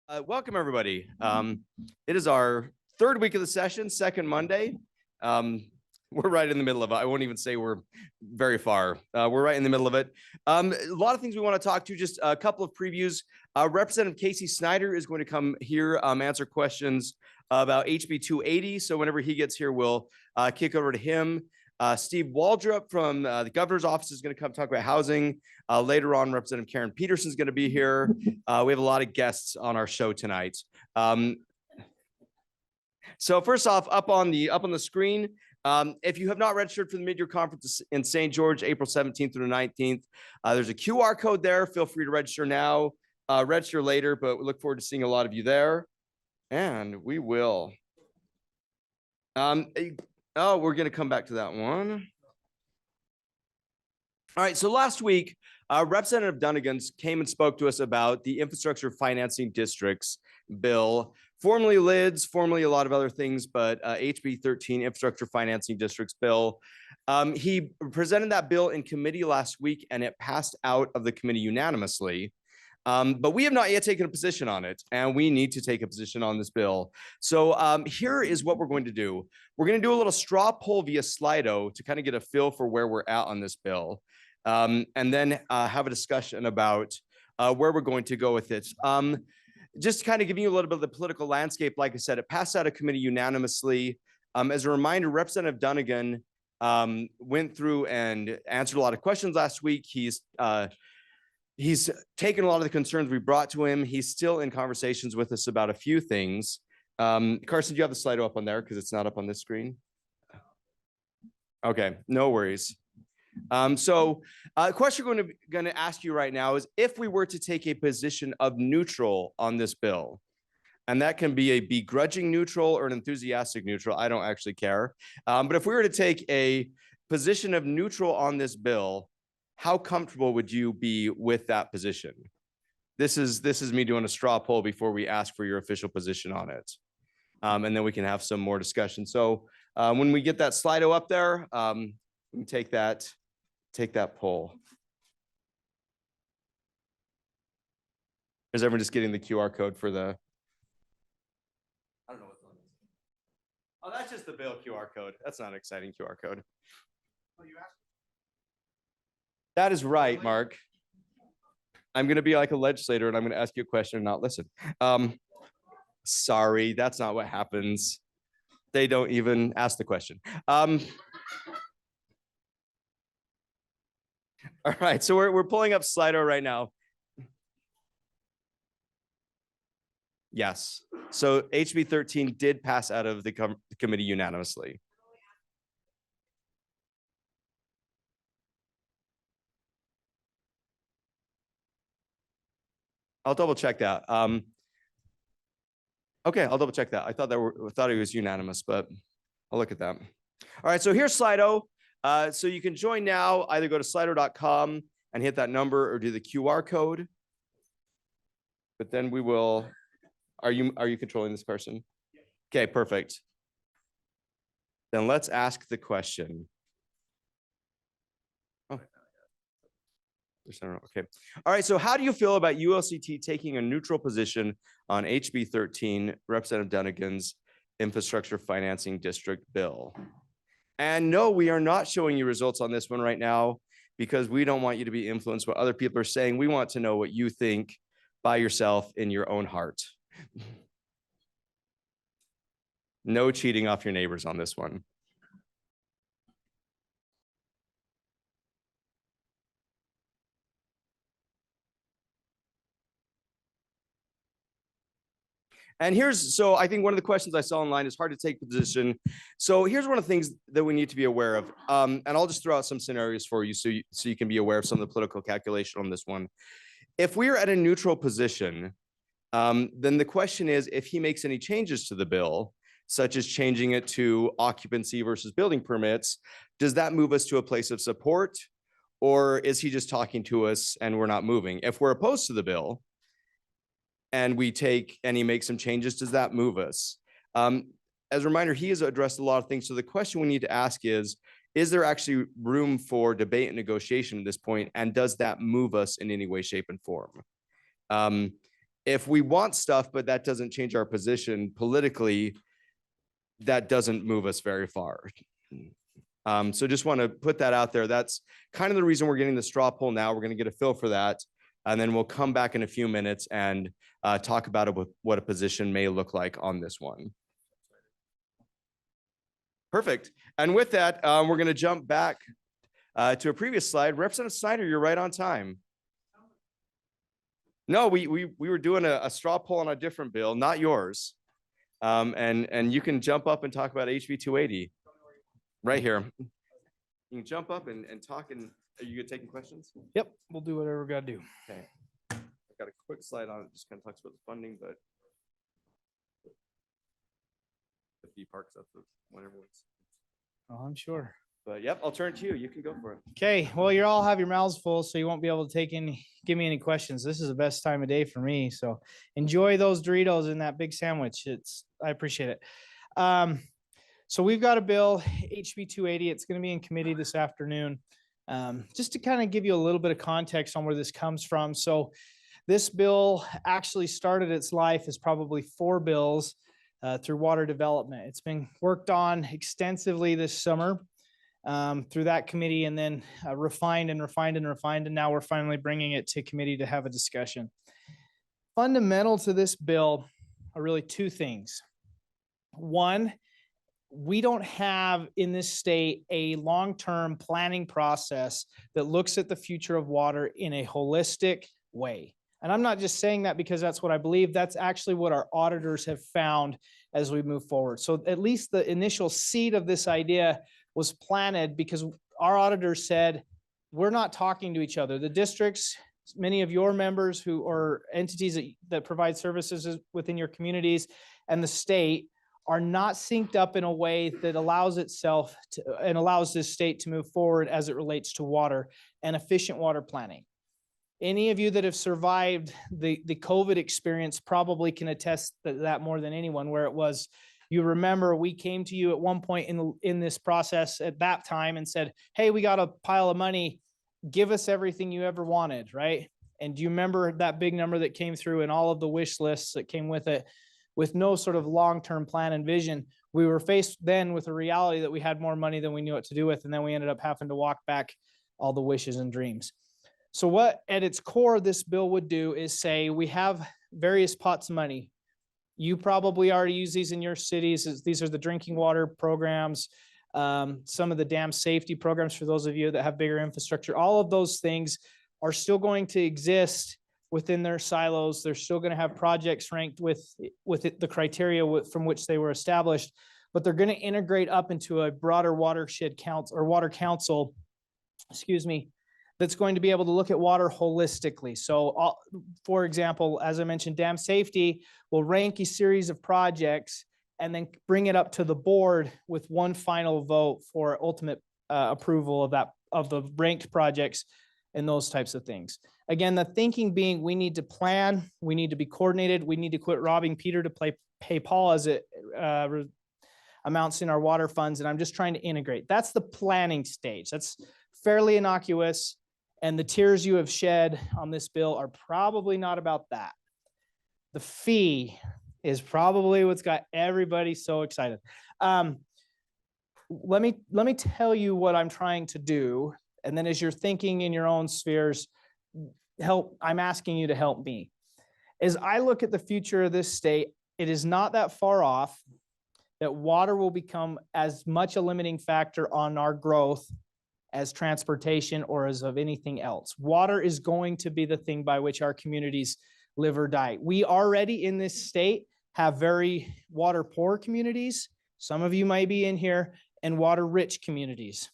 Welcome, everybody. It is our third week of the session, second Monday. We're right in the middle of it. I won't even say we're very far. We're right in the middle of it. A lot of things we want to talk to, just a couple of previews. Representative Casey Snyder is going to come here, answer questions about HB 280. So whenever he gets here, we'll kick over to him. Steve Waldrop from the governor's office is going to come talk about housing. Later on, Representative Karen Peterson is going to be here. We have a lot of guests on our show tonight. So first off, up on the screen, if you have not registered for the mid-year conference in St. George, April 17th through the 19th, there's a QR code there. Feel free to register now, register later, but we look forward to seeing a lot of you there. And we will. Oh, we're going to come back to that one. All right, so last week, Representative Dunnigan came and spoke to us about the Infrastructure Financing Districts bill, formerly LIDS, formerly a lot of other things, but HB 13 Infrastructure Financing Districts bill. He presented that bill in committee last week, and it passed out of the committee unanimously. But we have not yet taken a position on it, and we need to take a position on this bill. So here is what we're going to do. We're going to do a little straw poll via Slido to kind of get a feel for where we're at on this bill, and then have a discussion about where we're going to go with it. Just kind of giving you a little bit of the political landscape, like I said, it passed out of committee unanimously. As a reminder, Representative Dunnigan went through and answered a lot of questions last week. He's taken a lot of the concerns we brought to him. He's still in conversations with us about a few things. Carson, do you have the Slido up on there? Because it's not up on this screen. Okay, no worries. So the question we're going to ask you right now is if we were to take a position of neutral on this bill, and that can be a begrudging neutral or an enthusiastic neutral, I don't actually care. But if we were to take a position of neutral on this bill, how comfortable would you be with that position? This is me doing a straw poll before we ask for your official position on it. And then we can have some more discussion. So when we get that Slido up there, we can take that poll. Is everyone just getting the QR code for the? I don't know what's on this. Oh, that's just the bill QR code. That's not an exciting QR code. Oh, you asked? That is right, Mark. I'm going to be like a legislator and I'm going to ask you a question and not listen. Sorry, that's not what happens. They don't even ask the question. All right, so we're pulling up Slido right now. Yes, so HB 13 did pass out of the committee unanimously. I'll double check that. Okay, I'll double check that. I thought it was unanimous, but I'll look at that. All right, so here's Slido. So you can join now. Either go to slido.com and hit that number, or do the QR code. But then we will. Are you controlling this person? Okay, perfect. Then let's ask the question. Okay. All right. So how do you feel about ULCT taking a neutral position on HB 13, Representative Dunnigan's Infrastructure Financing District bill? And no, we are not showing you results on this one right now because we don't want you to be influenced by what other people are saying. We want to know what you think by yourself in your own heart. No cheating off your neighbors on this one. And so I think one of the questions I saw online is hard to take position. So here's one of the things that we need to be aware of. And I'll just throw out some scenarios for you so you can be aware of some of the political calculation on this one. If we are at a neutral position, then the question is, if he makes any changes to the bill, such as changing it to occupancy versus building permits, does that move us to a place of support? Or is he just talking to us and we're not moving? If we're opposed to the bill, and he makes some changes, does that move us? As a reminder, he has addressed a lot of things. So the question we need to ask is there actually room for debate and negotiation at this point? And does that move us in any way, shape, and form? if we want stuff, but that doesn't change our position politically, that doesn't move us very far. So just want to put that out there. That's kind of the reason we're getting the straw poll now. We're going to get a feel for that. And then we'll come back in a few minutes and talk about what a position may look like on this one. Perfect. And with that, we're going to jump back to a previous slide. Representative Snyder, you're right on time. No, we were doing a straw poll on a different bill, not yours. And you can jump up and talk about HB 280 right here. You can jump up and talk. And are you taking questions? Yep, we'll do whatever we got to do. Okay. I've got a quick slide on it, just kind of talks about the funding, but the fee parks up whenever it's. Oh, I'm sure. But yep, I'll turn it to you. You can go for it. Okay, well, you all have your mouths full, so you won't be able to give me any questions. This is the best time of day for me, so enjoy those Doritos and that big sandwich. I appreciate it. So we've got a bill, HB 280. It's going to be in committee this afternoon. Just to kind of give you a little bit of context on where this comes from. So this bill actually started its life as probably 4 bills through water development. It's been worked on extensively this summer through that committee, and then refined and refined and refined. And now we're finally bringing it to committee to have a discussion. Fundamental to this bill are really 2 things. One, we don't have in this state a long-term planning process that looks at the future of water in a holistic way. And I'm not just saying that because that's what I believe. That's actually what our auditors have found as we move forward. So at least the initial seed of this idea was planted because our auditors said, we're not talking to each other. The districts, many of your members who are entities that provide services within your communities, and the state are not synced up in a way that allows itself to, and allows this state to move forward as it relates to water and efficient water planning. Any of you that have survived the COVID experience probably can attest to that more than anyone, where it was, you remember we came to you at one point in this process at that time and said, hey, we got a pile of money, give us everything you ever wanted, right? And do you remember that big number that came through and all of the wish lists that came with it, with no sort of long-term plan and vision? We were faced then with a reality that we had more money than we knew what to do with, and then we ended up having to walk back all the wishes and dreams. So what at its core this bill would do is say, we have various pots of money. You probably already use these in your cities. These are the drinking water programs, some of the dam safety programs for those of you that have bigger infrastructure. All of those things are still going to exist within their silos. They're still going to have projects ranked with the criteria from which they were established, but they're going to integrate up into a broader watershed council or water council, that's going to be able to look at water holistically. So for example, as I mentioned, dam safety will rank a series of projects and then bring it up to the board with one final vote for ultimate approval of the ranked projects and those types of things. Again, the thinking being, we need to plan, we need to be coordinated, we need to quit robbing Peter to pay Paul as it amounts in our water funds. And I'm just trying to integrate. That's the planning stage. That's fairly innocuous. And the tears you have shed on this bill are probably not about that. The fee is probably what's got everybody so excited. Let me tell you what I'm trying to do. And then as you're thinking in your own spheres, I'm asking you to help me. As I look at the future of this state, it is not that far off that water will become as much a limiting factor on our growth as transportation or as of anything else. Water is going to be the thing by which our communities live or die. We already in this state have very water poor communities. Some of you might be in here, and water rich communities.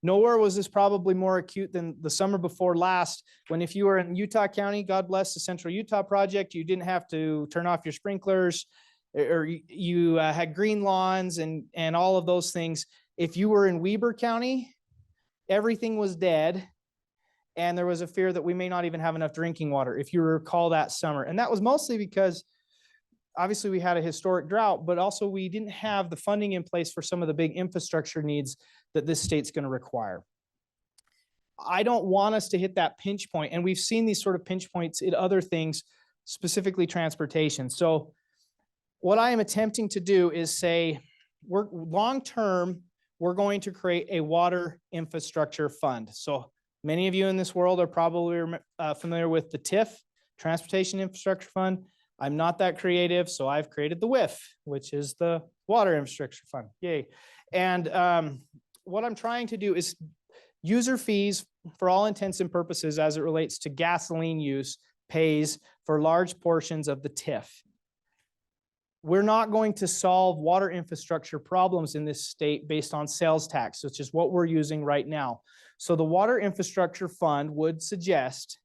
Nowhere was this probably more acute than the summer before last, when if you were in Utah County, God bless the Central Utah Project, you didn't have to turn off your sprinklers, or you had green lawns and all of those things. If you were in Weber County, everything was dead, and there was a fear that we may not even have enough drinking water, if you recall that summer. And that was mostly because obviously we had a historic drought, but also we didn't have the funding in place for some of the big infrastructure needs that this state's going to require. I don't want us to hit that pinch point, and we've seen these sort of pinch points in other things specifically transportation. So what I am attempting to do is say, we're long-term, we're going to create a water infrastructure fund. So many of you in this world are probably familiar with the TIF, Transportation Infrastructure Fund. I'm not that creative, so I've created the WIF, which is the Water Infrastructure Fund. Yay. And what I'm trying to do is user fees, for all intents and purposes, as it relates to gasoline use, pays for large portions of the TIF. We're not going to solve water infrastructure problems in this state based on sales tax, which is what we're using right now. So the Water Infrastructure Fund would suggest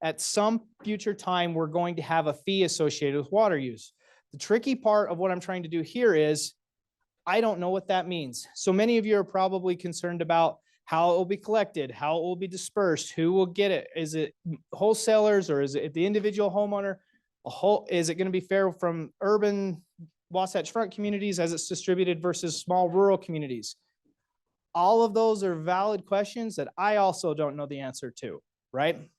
at some future time, we're going to have a fee associated with water use. The tricky part of what I'm trying to do here is, I don't know what that means. So many of you are probably concerned about how it will be collected, how it will be dispersed, who will get it. Is it wholesalers or is it the individual homeowner? Is it going to be fair from urban Wasatch Front communities as it's distributed versus small rural communities? All of those are valid questions that I also don't know the answer to, right?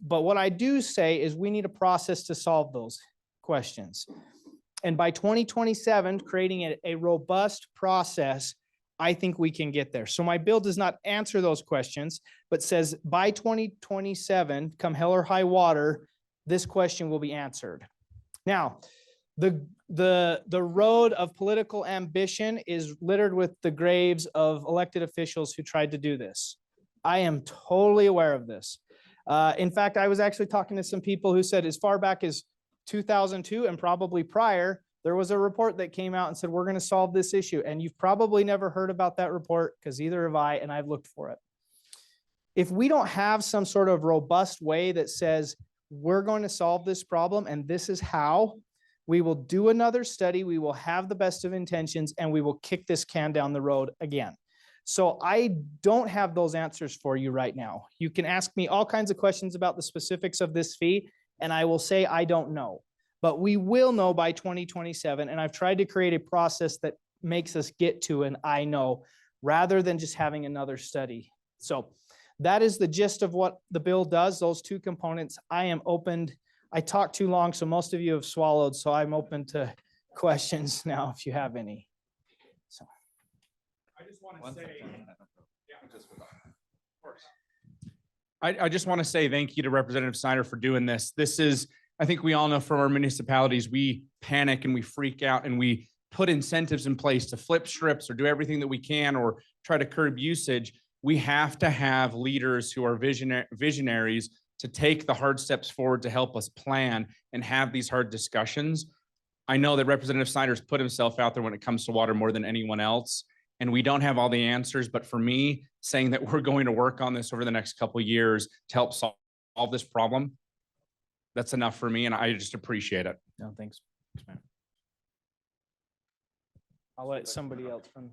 But what I do say is we need a process to solve those questions. And by 2027, creating a robust process, I think we can get there. So my bill does not answer those questions, but says by 2027, come hell or high water, this question will be answered. Now, the road of political ambition is littered with the graves of elected officials who tried to do this. I am totally aware of this. In fact, I was actually talking to some people who said as far back as 2002 and probably prior, there was a report that came out and said, we're going to solve this issue. And you've probably never heard about that report because either have I, and I've looked for it. If we don't have some sort of robust way that says, we're going to solve this problem and this is how, we will do another study, we will have the best of intentions, and we will kick this can down the road again. So I don't have those answers for you right now. You can ask me all kinds of questions about the specifics of this fee, and I will say I don't know. But we will know by 2027, and I've tried to create a process that makes us get to an I know, rather than just having another study. So that is the gist of what the bill does, those two components. I am open. I talked too long, so most of you have swallowed, so I'm open to questions now if you have any. So. I just want to say, I just want to say thank you to Representative Snyder for doing this. This is, I think we all know from our municipalities, we panic and we freak out and we put incentives in place to flip strips or do everything that we can or try to curb usage. We have to have leaders who are visionaries to take the hard steps forward to help us plan and have these hard discussions. I know that Representative Snyder's put himself out there when it comes to water more than anyone else. And we don't have all the answers, but for me, saying that we're going to work on this over the next couple of years to help solve this problem, that's enough for me, and I just appreciate it. No, thanks. I'll let somebody else run.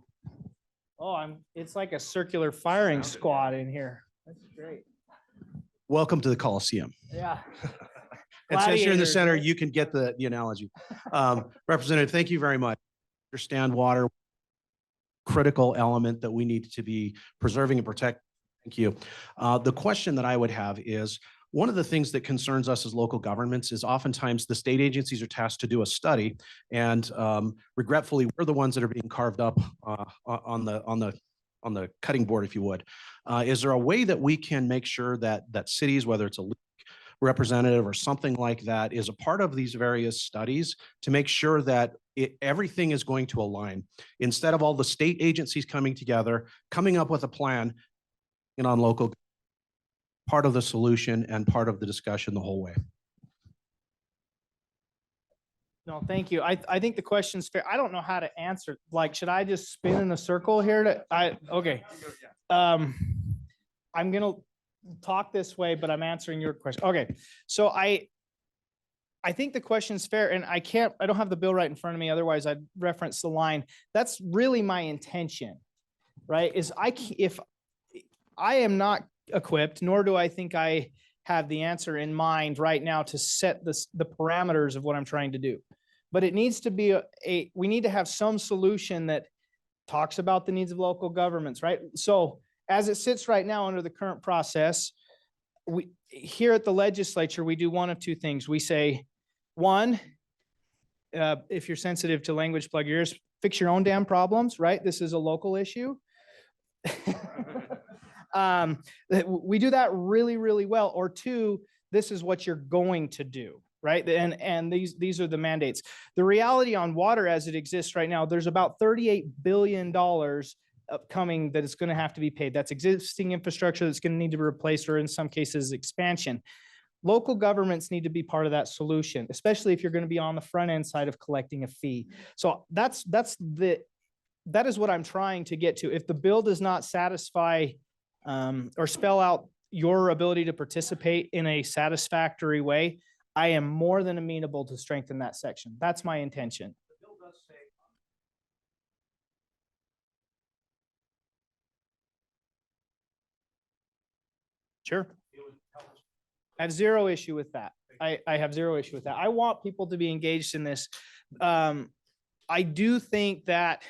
Oh, it's like a circular firing squad in here. That's great. Welcome to the Coliseum. Yeah. And since you're in the Gladiators, center, right? you can get the analogy. Representative, thank you very much. Understand water, critical element that we need to be preserving and protect. Thank you. The question that I would have is, one of the things that concerns us as local governments is oftentimes the state agencies are tasked to do a study, and regretfully, we're the ones that are being carved up on the cutting board, if you would. Is there a way that we can make sure that cities, whether it's a league representative or something like that, is a part of these various studies to make sure that everything is going to align, instead of all the state agencies coming together, coming up with a plan and on local, part of the solution and part of the discussion the whole way? No, thank you. I think the question's fair. I don't know how to answer. Like, should I just spin in a circle here okay. I'm gonna talk this way, but I'm answering your question. Okay. So I think the question's fair, and I don't have the bill right in front of me. Otherwise I'd reference the line. That's really my intention, right? If I am not equipped, nor do I think I have the answer in mind right now to set the parameters of what I'm trying to do. But it needs to be we need to have some solution that talks about the needs of local governments, right? So as it sits right now under the current process, we, here at the legislature, we do one of two things. We say, one, if you're sensitive to language, plug your ears, fix your own damn problems, right? This is a local issue. We do that really, really well. Or two, this is what you're going to do, right? And these are the mandates. The reality on water as it exists right now, there's about $38 billion upcoming that is going to have to be paid. That's existing infrastructure that's going to need to be replaced, or in some cases expansion. Local governments need to be part of that solution, especially if you're going to be on the front end side of collecting a fee. So that is what I'm trying to get to. If the bill does not satisfy or spell out your ability to participate in a satisfactory way, I am more than amenable to strengthen that section. That's my intention. Sure. I have zero issue with that. I have zero issue with that. I want people to be engaged in this. I do think that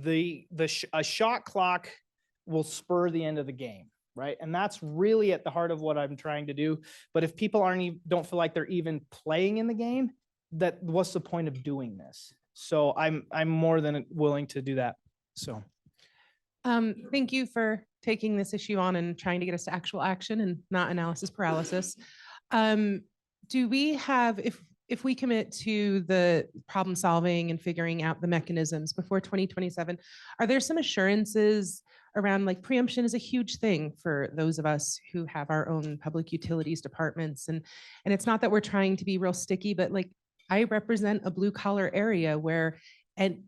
a shot clock will spur the end of the game, right? And that's really at the heart of what I'm trying to do. But if people don't feel like they're even playing in the game, what's the point of doing this? So I'm more than willing to do that. So. Thank you for taking this issue on and trying to get us to actual action and not analysis paralysis. Do we have, if we commit to the problem solving and figuring out the mechanisms before 2027, are there some assurances around, like, preemption is a huge thing for those of us who have our own public utilities departments. And it's not that we're trying to be real sticky, but like, I represent a blue collar area where, and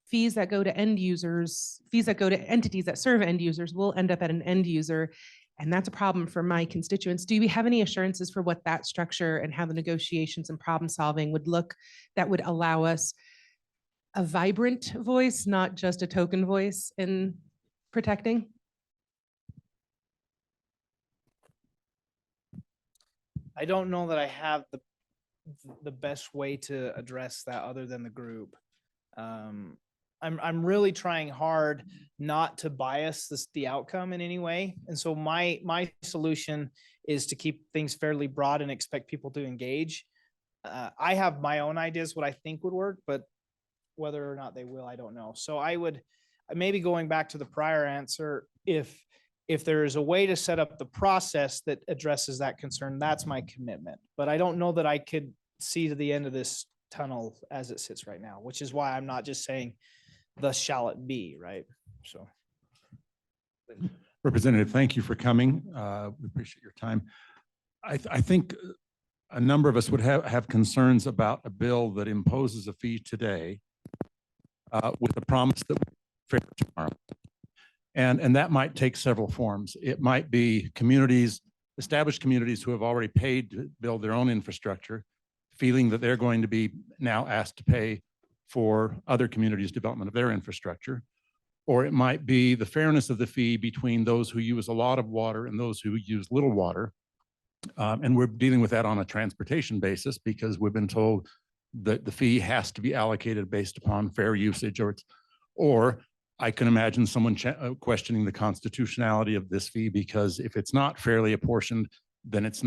fees that go to end users, fees that go to entities that serve end users will end up at an end user. And that's a problem for my constituents. Do we have any assurances for what that structure and how the negotiations and problem solving would look that would allow us a vibrant voice, not just a token voice in protecting? I don't know that I have the best way to address that other than the group. I'm really trying hard not to bias the outcome in any way. And so my solution is to keep things fairly broad and expect people to engage. I have my own ideas what I think would work, but whether or not they will, I don't know. So I would maybe, going back to the prior answer, if there is a way to set up the process that addresses that concern, that's my commitment. But I don't know that I could see to the end of this tunnel as it sits right now, which is why I'm not just saying thus shall it be, right? So. Representative, thank you for coming. We appreciate your time. I think a number of us would have concerns about a bill that imposes a fee today with the promise that we're fair tomorrow. And that might take several forms. It might be communities, established communities who have already paid to build their own infrastructure, feeling that they're going to be now asked to pay for other communities' development of their infrastructure. Or it might be the fairness of the fee between those who use a lot of water and those who use little water. And we're dealing with that on a transportation basis because we've been told that the fee has to be allocated based upon fair usage, or I can imagine someone questioning the constitutionality of this fee, because if it's not fairly apportioned, then it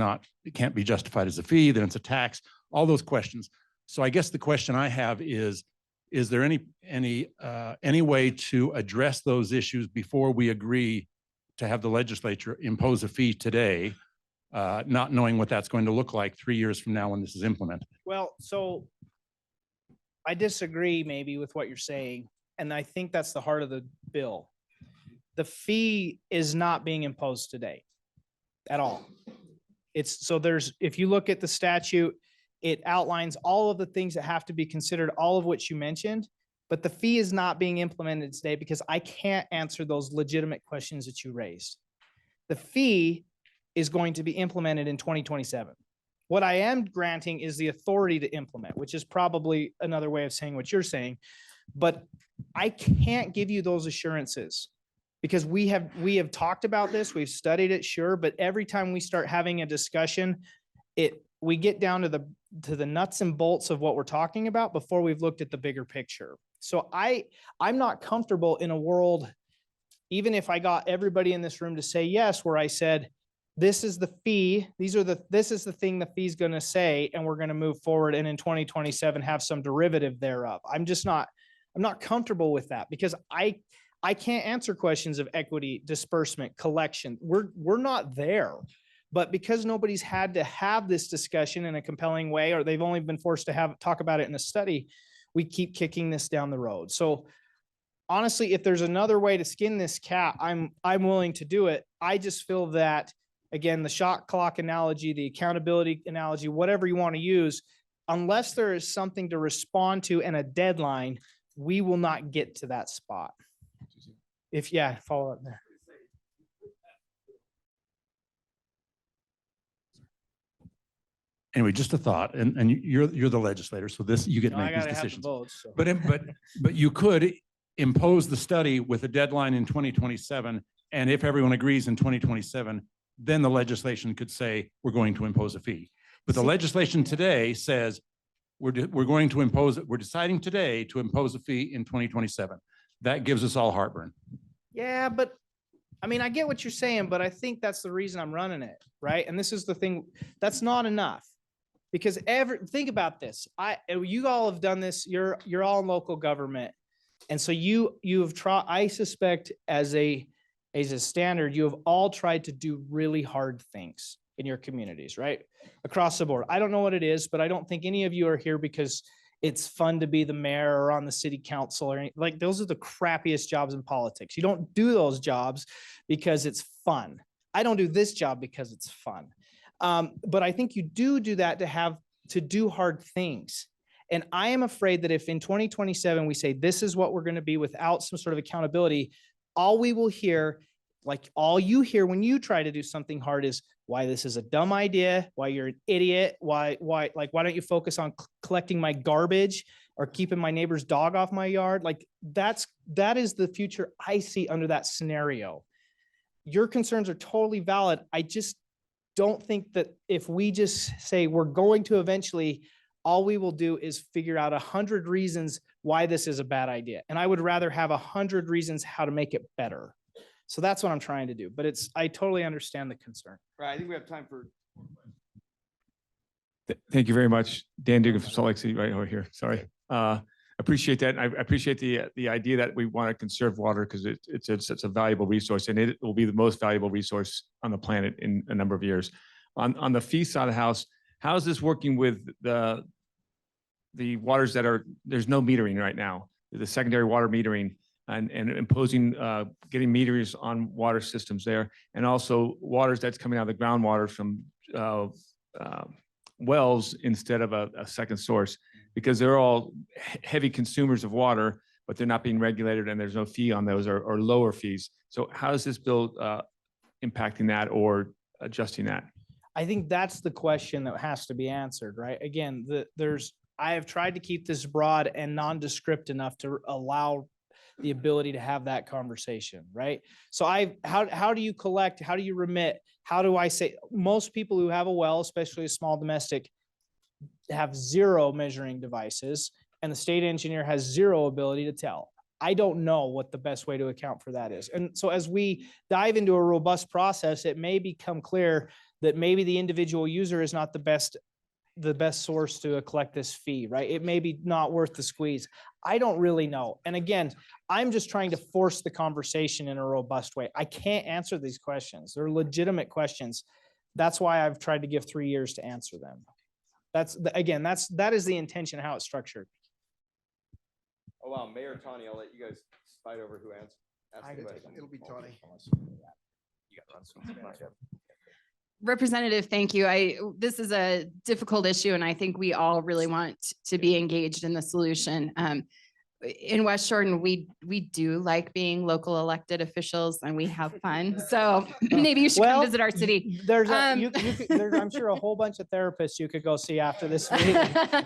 can't be justified as a fee, then it's a tax, all those questions. So I guess the question I have is there any way to address those issues before we agree to have the legislature impose a fee today, not knowing what that's going to look like 3 years from now when this is implemented? Well, so I disagree maybe with what you're saying. And I think that's the heart of the bill. The fee is not being imposed today at all. If you look at the statute, it outlines all of the things that have to be considered, all of which you mentioned, but the fee is not being implemented today because I can't answer those legitimate questions that you raised. The fee is going to be implemented in 2027. What I am granting is the authority to implement, which is probably another way of saying what you're saying, but I can't give you those assurances because we have talked about this, we've studied it, sure, but every time we start having a discussion, we get down to the nuts and bolts of what we're talking about before we've looked at the bigger picture. So I'm not comfortable in a world, even if I got everybody in this room to say yes, where I said, this is the fee, this is the thing the fee's gonna say, and we're gonna move forward and in 2027 have some derivative thereof. I'm not comfortable with that because I can't answer questions of equity, disbursement, collection. We're not there. But because nobody's had to have this discussion in a compelling way, or they've only been forced to talk about it in a study, we keep kicking this down the road. So honestly, if there's another way to skin this cat, I'm willing to do it. I just feel that, again, the shot clock analogy, the accountability analogy, whatever you want to use, unless there is something to respond to and a deadline, we will not get to that spot. Follow up there. Anyway, just a thought, and you're the legislator, so this, you get to No, I make these gotta have the decisions. votes, so. But you could impose the study with a deadline in 2027, and if everyone agrees in 2027, then the legislation could say, we're going to impose a fee. But the legislation today says, we're deciding today to impose a fee in 2027. That gives us all heartburn. Yeah, but I mean, I get what you're saying, but I think that's the reason I'm running it, right? And this is the thing, that's not enough. Because think about this. You all have done this. You're all in local government. And so you've tried, I suspect as a standard, you have all tried to do really hard things in your communities, right? Across the board. I don't know what it is, but I don't think any of you are here because it's fun to be the mayor or on the city council or like those are the crappiest jobs in politics. You don't do those jobs because it's fun. I don't do this job because it's fun. But I think you do that to do hard things. And I am afraid that if in 2027 we say this is what we're going to be without some sort of accountability, all we will hear, like all you hear when you try to do something hard is why this is a dumb idea, why you're an idiot, why don't you focus on collecting my garbage or keeping my neighbor's dog off my yard? Like that is the future I see under that scenario. Your concerns are totally valid. I just don't think that if we just say we're going to eventually, all we will do is figure out 100 reasons why this is a bad idea. And I would rather have 100 reasons how to make it better. So that's what I'm trying to do. But I totally understand the concern. Right, I think we have time for. Thank you very much. Dan Dugan from Salt Lake City, right over here. Sorry. Appreciate that. I appreciate the idea that we want to conserve water because it's a valuable resource and it will be the most valuable resource on the planet in a number of years. On the fee side of the house, how is this working with the waters there's no metering right now, the secondary water metering and imposing, getting meters on water systems there, and also waters that's coming out of the groundwater from wells instead of a second source, because they're all heavy consumers of water, but they're not being regulated and there's no fee on those or lower fees. So how is this bill impacting that or adjusting that? I think that's the question that has to be answered, right? Again, I have tried to keep this broad and nondescript enough to allow the ability to have that conversation, right? So how do you collect? How do you remit? How do I say most people who have a well, especially a small domestic, have zero measuring devices and the state engineer has zero ability to tell. I don't know what the best way to account for that is. And so as we dive into a robust process, it may become clear that maybe the individual user is not the best source to collect this fee, right? It may be not worth the squeeze. I don't really know. And again, I'm just trying to force the conversation in a robust way. I can't answer these questions. They're legitimate questions. That's why I've tried to give 3 years to answer them. That is the intention of how it's structured. Oh, wow, Mayor Tawny, I'll let you guys fight over who answers. It'll be Tawny. Representative, thank you. This is a difficult issue and I think we all really want to be engaged in the solution. In West Jordan, we do like being local elected officials and we have fun. So maybe you should come visit our city. There's I'm sure a whole bunch of therapists you could go see after this meeting.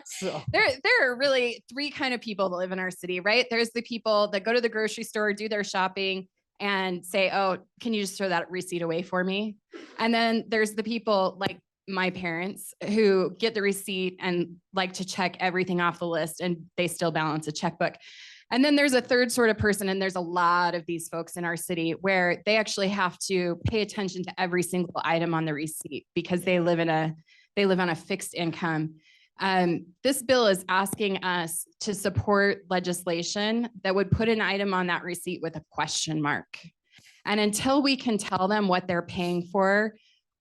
So. There are really 3 kind of people that live in our city, right? There's the people that go to the grocery store, do their shopping and say, oh, can you just throw that receipt away for me? And then there's the people like my parents who get the receipt and like to check everything off the list and they still balance a checkbook. And then there's a third sort of person, and there's a lot of these folks in our city where they actually have to pay attention to every single item on the receipt because they live on a fixed income. This bill is asking us to support legislation that would put an item on that receipt with a question mark. And until we can tell them what they're paying for,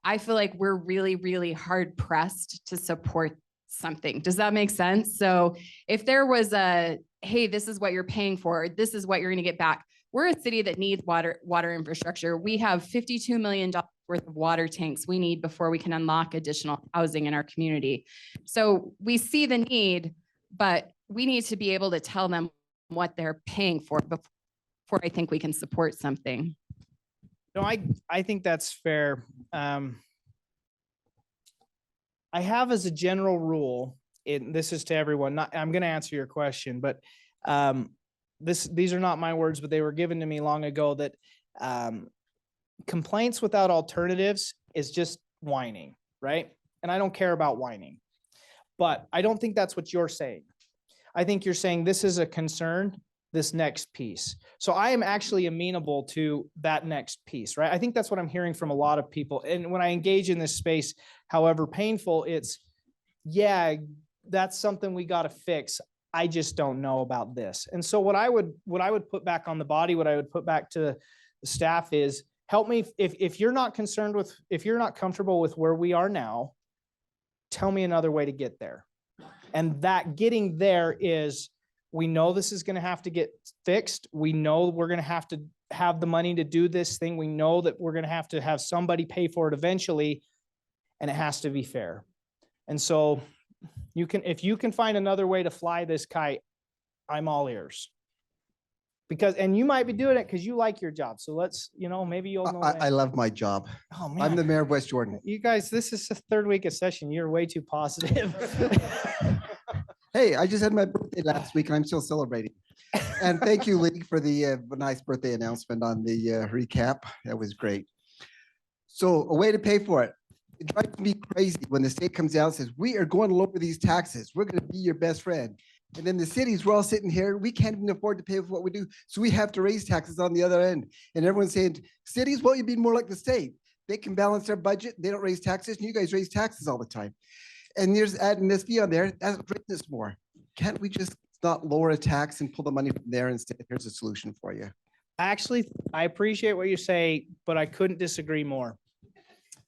I feel like we're really, really hard pressed to support something. Does that make sense? So if there was a, hey, this is what you're paying for, this is what you're going to get back. We're a city that needs water infrastructure. We have $52 million worth of water tanks we need before we can unlock additional housing in our community. So we see the need, but we need to be able to tell them what they're paying for before I think we can support something. No, I think that's fair. I have as a general rule, this is to everyone, I'm going to answer your question, but these are not my words, but they were given to me long ago, that complaints without alternatives is just whining, right? And I don't care about whining, but I don't think that's what you're saying. I think you're saying this is a concern, this next piece. So I am actually amenable to that next piece, right? I think that's what I'm hearing from a lot of people. And when I engage in this space, however painful, it's, yeah, that's something we got to fix. I just don't know about this. And so what I would put back on the body, what I would put back to the staff is, help me, if you're not concerned with, if you're not comfortable with where we are now, tell me another way to get there. And that getting there is, we know this is going to have to get fixed. We know we're going to have the money to do this thing. We know that we're going to have somebody pay for it eventually, and it has to be fair. And so if you can find another way to fly this kite, I'm all ears. And you might be doing it because you like your job. So let's, maybe you'll know. I love my job. Oh man, I'm the mayor of West Jordan. you guys, this is the third week of session. You're way too positive. Hey, I just had my birthday last week and I'm still celebrating. And thank you, League, for the nice birthday announcement on the recap. That was great. So a way to pay for it. It drives me crazy when the state comes out and says, we are going to lower these taxes. We're going to be your best friend. And then the cities, we're all sitting here, we can't even afford to pay for what we do. So we have to raise taxes on the other end. And everyone's saying, cities, well, you'd be more like the state. They can balance their budget. They don't raise taxes. And you guys raise taxes all the time. And there's adding this fee on there. That's greatness more. Can't we just not lower a tax and pull the money from there and say, here's a solution for you? Actually, I appreciate what you say, but I couldn't disagree more.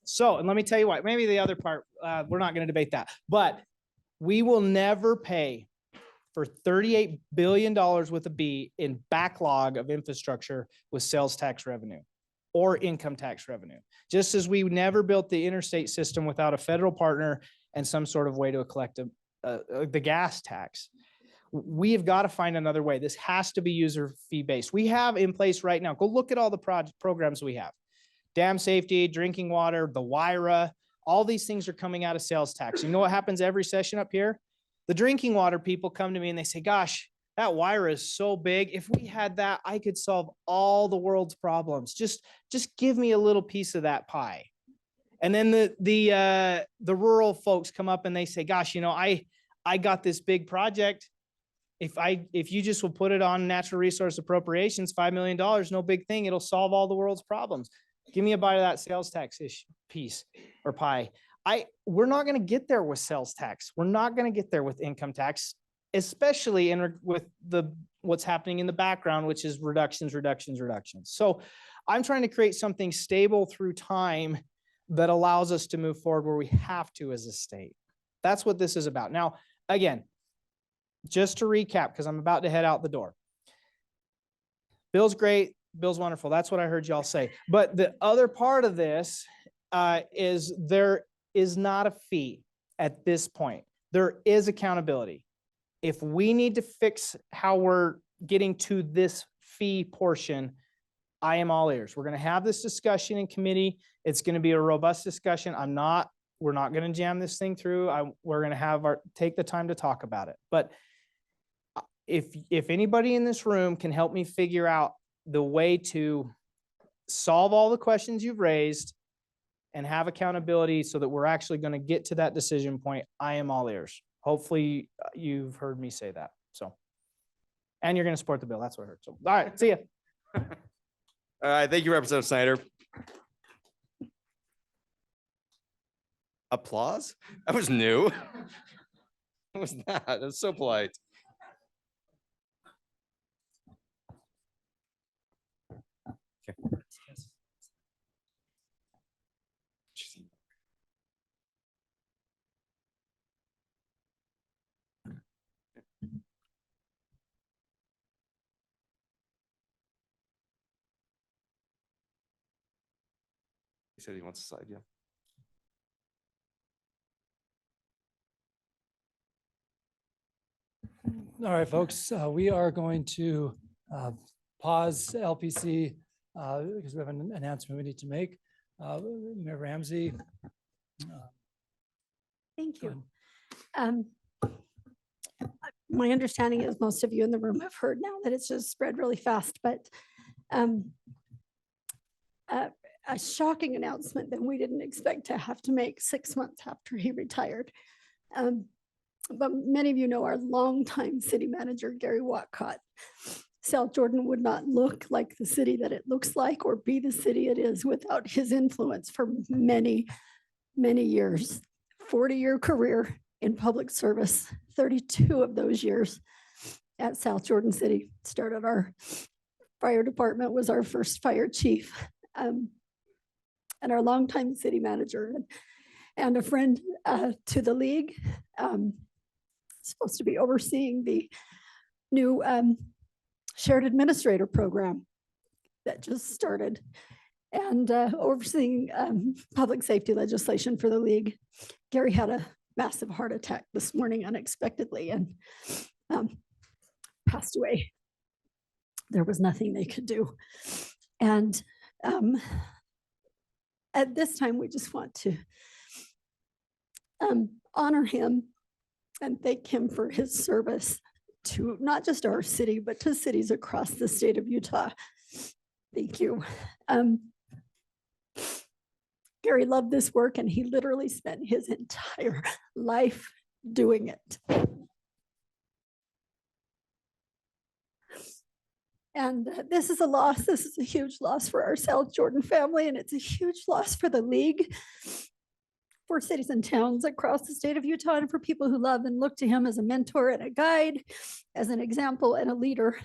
So, and let me tell you what, maybe the other part, we're not going to debate that, but we will never pay for $38 billion with a B in backlog of infrastructure with sales tax revenue or income tax revenue. Just as we never built the interstate system without a federal partner and some sort of way to collect the gas tax. We have got to find another way. This has to be user fee based. We have in place right now. Go look at all the programs we have. Dam safety, drinking water, the WIRA, all these things are coming out of sales tax. You know what happens every session up here? The drinking water people come to me and they say, gosh, that WIRA is so big. If we had that, I could solve all the world's problems. Just give me a little piece of that pie. And then the rural folks come up and they say, gosh, I got this big project. If you just will put it on natural resource appropriations, $5 million, no big thing. It'll solve all the world's problems. Give me a bite of that sales tax piece or pie. We're not going to get there with sales tax. We're not going to get there with income tax, especially with what's happening in the background, which is reductions. So I'm trying to create something stable through time that allows us to move forward where we have to as a state. That's what this is about. Now, again, just to recap, because I'm about to head out the door. Bill's great. Bill's wonderful. That's what I heard y'all say. But the other part of this is there is not a fee at this point. There is accountability. If we need to fix how we're getting to this fee portion, I am all ears. We're going to have this discussion in committee. It's going to be a robust discussion. We're not going to jam this thing through. We're going to take the time to talk about it. But if anybody in this room can help me figure out the way to solve all the questions you've raised and have accountability so that we're actually going to get to that decision point, I am all ears. Hopefully you've heard me say that. So, And you're going to support the bill. That's what I heard. So, all right, see ya. All right, thank you, Representative Snyder. Applause? That was new. What was that? That's so polite. Okay. He said he wants to slide, yeah. All right, folks, we are going to pause LPC because we have an announcement we need to make. Mayor Ramsey. Thank go you. ahead. My understanding is most of you in the room have heard now that it's just spread really fast, but a shocking announcement that we didn't expect to have to make 6 months after he retired. But many of you know our longtime city manager, Gary Watcott. South Jordan would not look like the city that it looks like or be the city it is without his influence for many, many years. 40-year career in public service, 32 of those years at South Jordan City. Started our fire department, was our first fire chief, and our longtime city manager and a friend to the league. Supposed to be overseeing the new shared administrator program that just started and overseeing public safety legislation for the league. Gary had a massive heart attack this morning unexpectedly and passed away. There was nothing they could do. And at this time, we just want to honor him and thank him for his service to not just our city, but to cities across the state of Utah. Thank you. Gary loved this work and he literally spent his entire life doing it. And this is a loss. This is a huge loss for our South Jordan family, and it's a huge loss for the league, for cities and towns across the state of Utah, and for people who love and look to him as a mentor and a guide, as an example and a leader.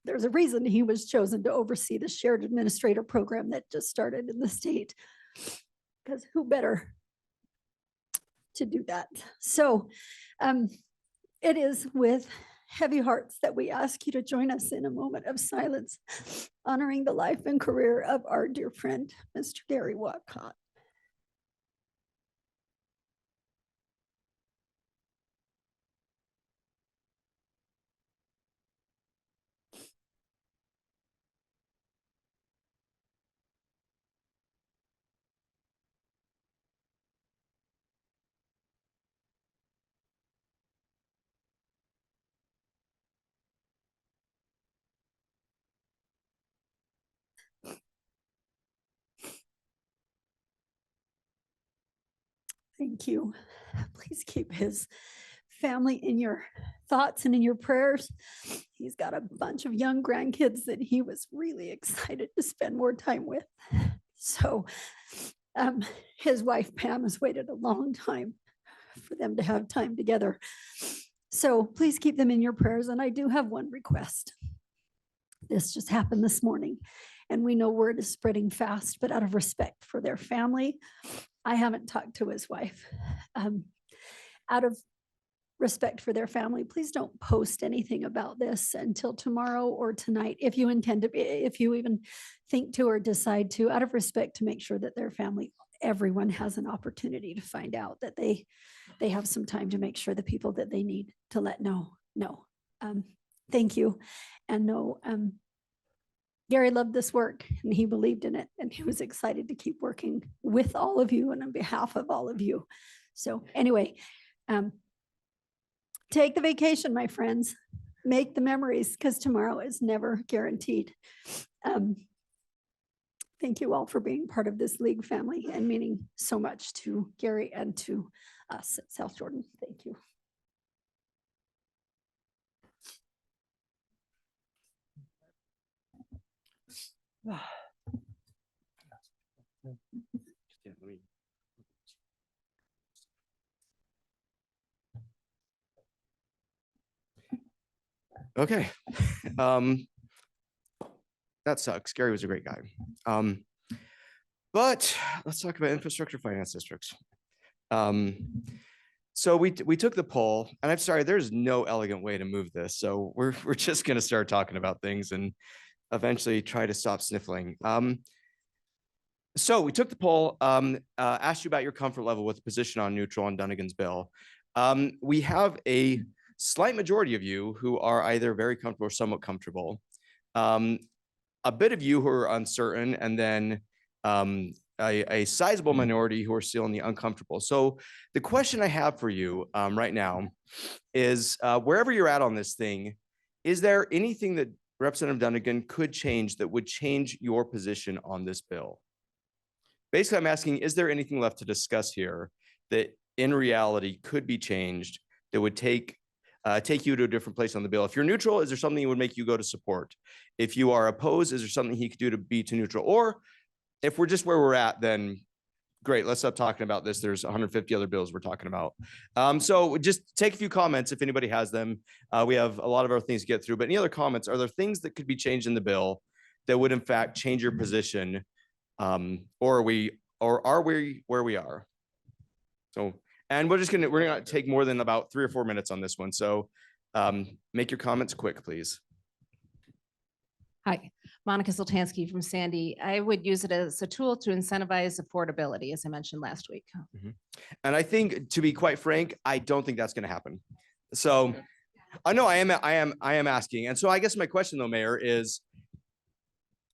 There's a reason he was chosen to oversee the shared administrator program that just started in the state, because who better to do that? So it is with heavy hearts that we ask you to join us in a moment of silence, honoring the life and career of our dear friend, Mr. Gary Watcott. Thank you. Please keep his family in your thoughts and in your prayers. He's got a bunch of young grandkids that he was really excited to spend more time with. So his wife Pam has waited a long time for them to have time together. So please keep them in your prayers. And I do have one request. This just happened this morning, and we know word is spreading fast, but out of respect for their family, I haven't talked to his wife. Out of respect for their family, please don't post anything about this until tomorrow or tonight, if you intend to be, if you even think to or decide to, out of respect, to make sure that their family, everyone has an opportunity to find out, that they have some time to make sure the people that they need to let know. Thank you. And no, Gary loved this work and he believed in it, and he was excited to keep working with all of you and on behalf of all of you. So anyway, take the vacation, my friends, make the memories, because tomorrow is never guaranteed. Thank you all for being part of this league family and meaning so much to Gary and to us at South Jordan. Thank you. Okay. That sucks. Gary was a great guy. But let's talk about infrastructure finance districts. So we took the poll, and I'm sorry, there's no elegant way to move this. So we're just going to start talking about things and eventually try to stop sniffling. So we took the poll, asked you about your comfort level with the position on neutral on Dunnigan's bill. We have a slight majority of you who are either very comfortable or somewhat comfortable. A bit of you who are uncertain, and then a sizable minority who are still in the uncomfortable. So the question I have for you right now is, wherever you're at on this thing, is there anything that Representative Dunnigan could change that would change your position on this bill? Basically, I'm asking, is there anything left to discuss here that in reality could be changed that would take you to a different place on the bill? If you're neutral, is there something that would make you go to support? If you are opposed, is there something he could do to be to neutral? Or if we're just where we're at, then great, let's stop talking about this. There's 150 other bills we're talking about. So just take a few comments if anybody has them. We have a lot of other things to get through, but any other comments? Are there things that could be changed in the bill that would in fact change your position? Or are we where we are? So, and we're gonna take more than about 3 or 4 minutes on this one. So make your comments quick, please. Hi, Monica Soltansky from Sandy. I would use it as a tool to incentivize affordability, as I mentioned last week. And I think, to be quite frank, I don't think that's going to happen. So I know I am asking. And so I guess my question though, Mayor, is,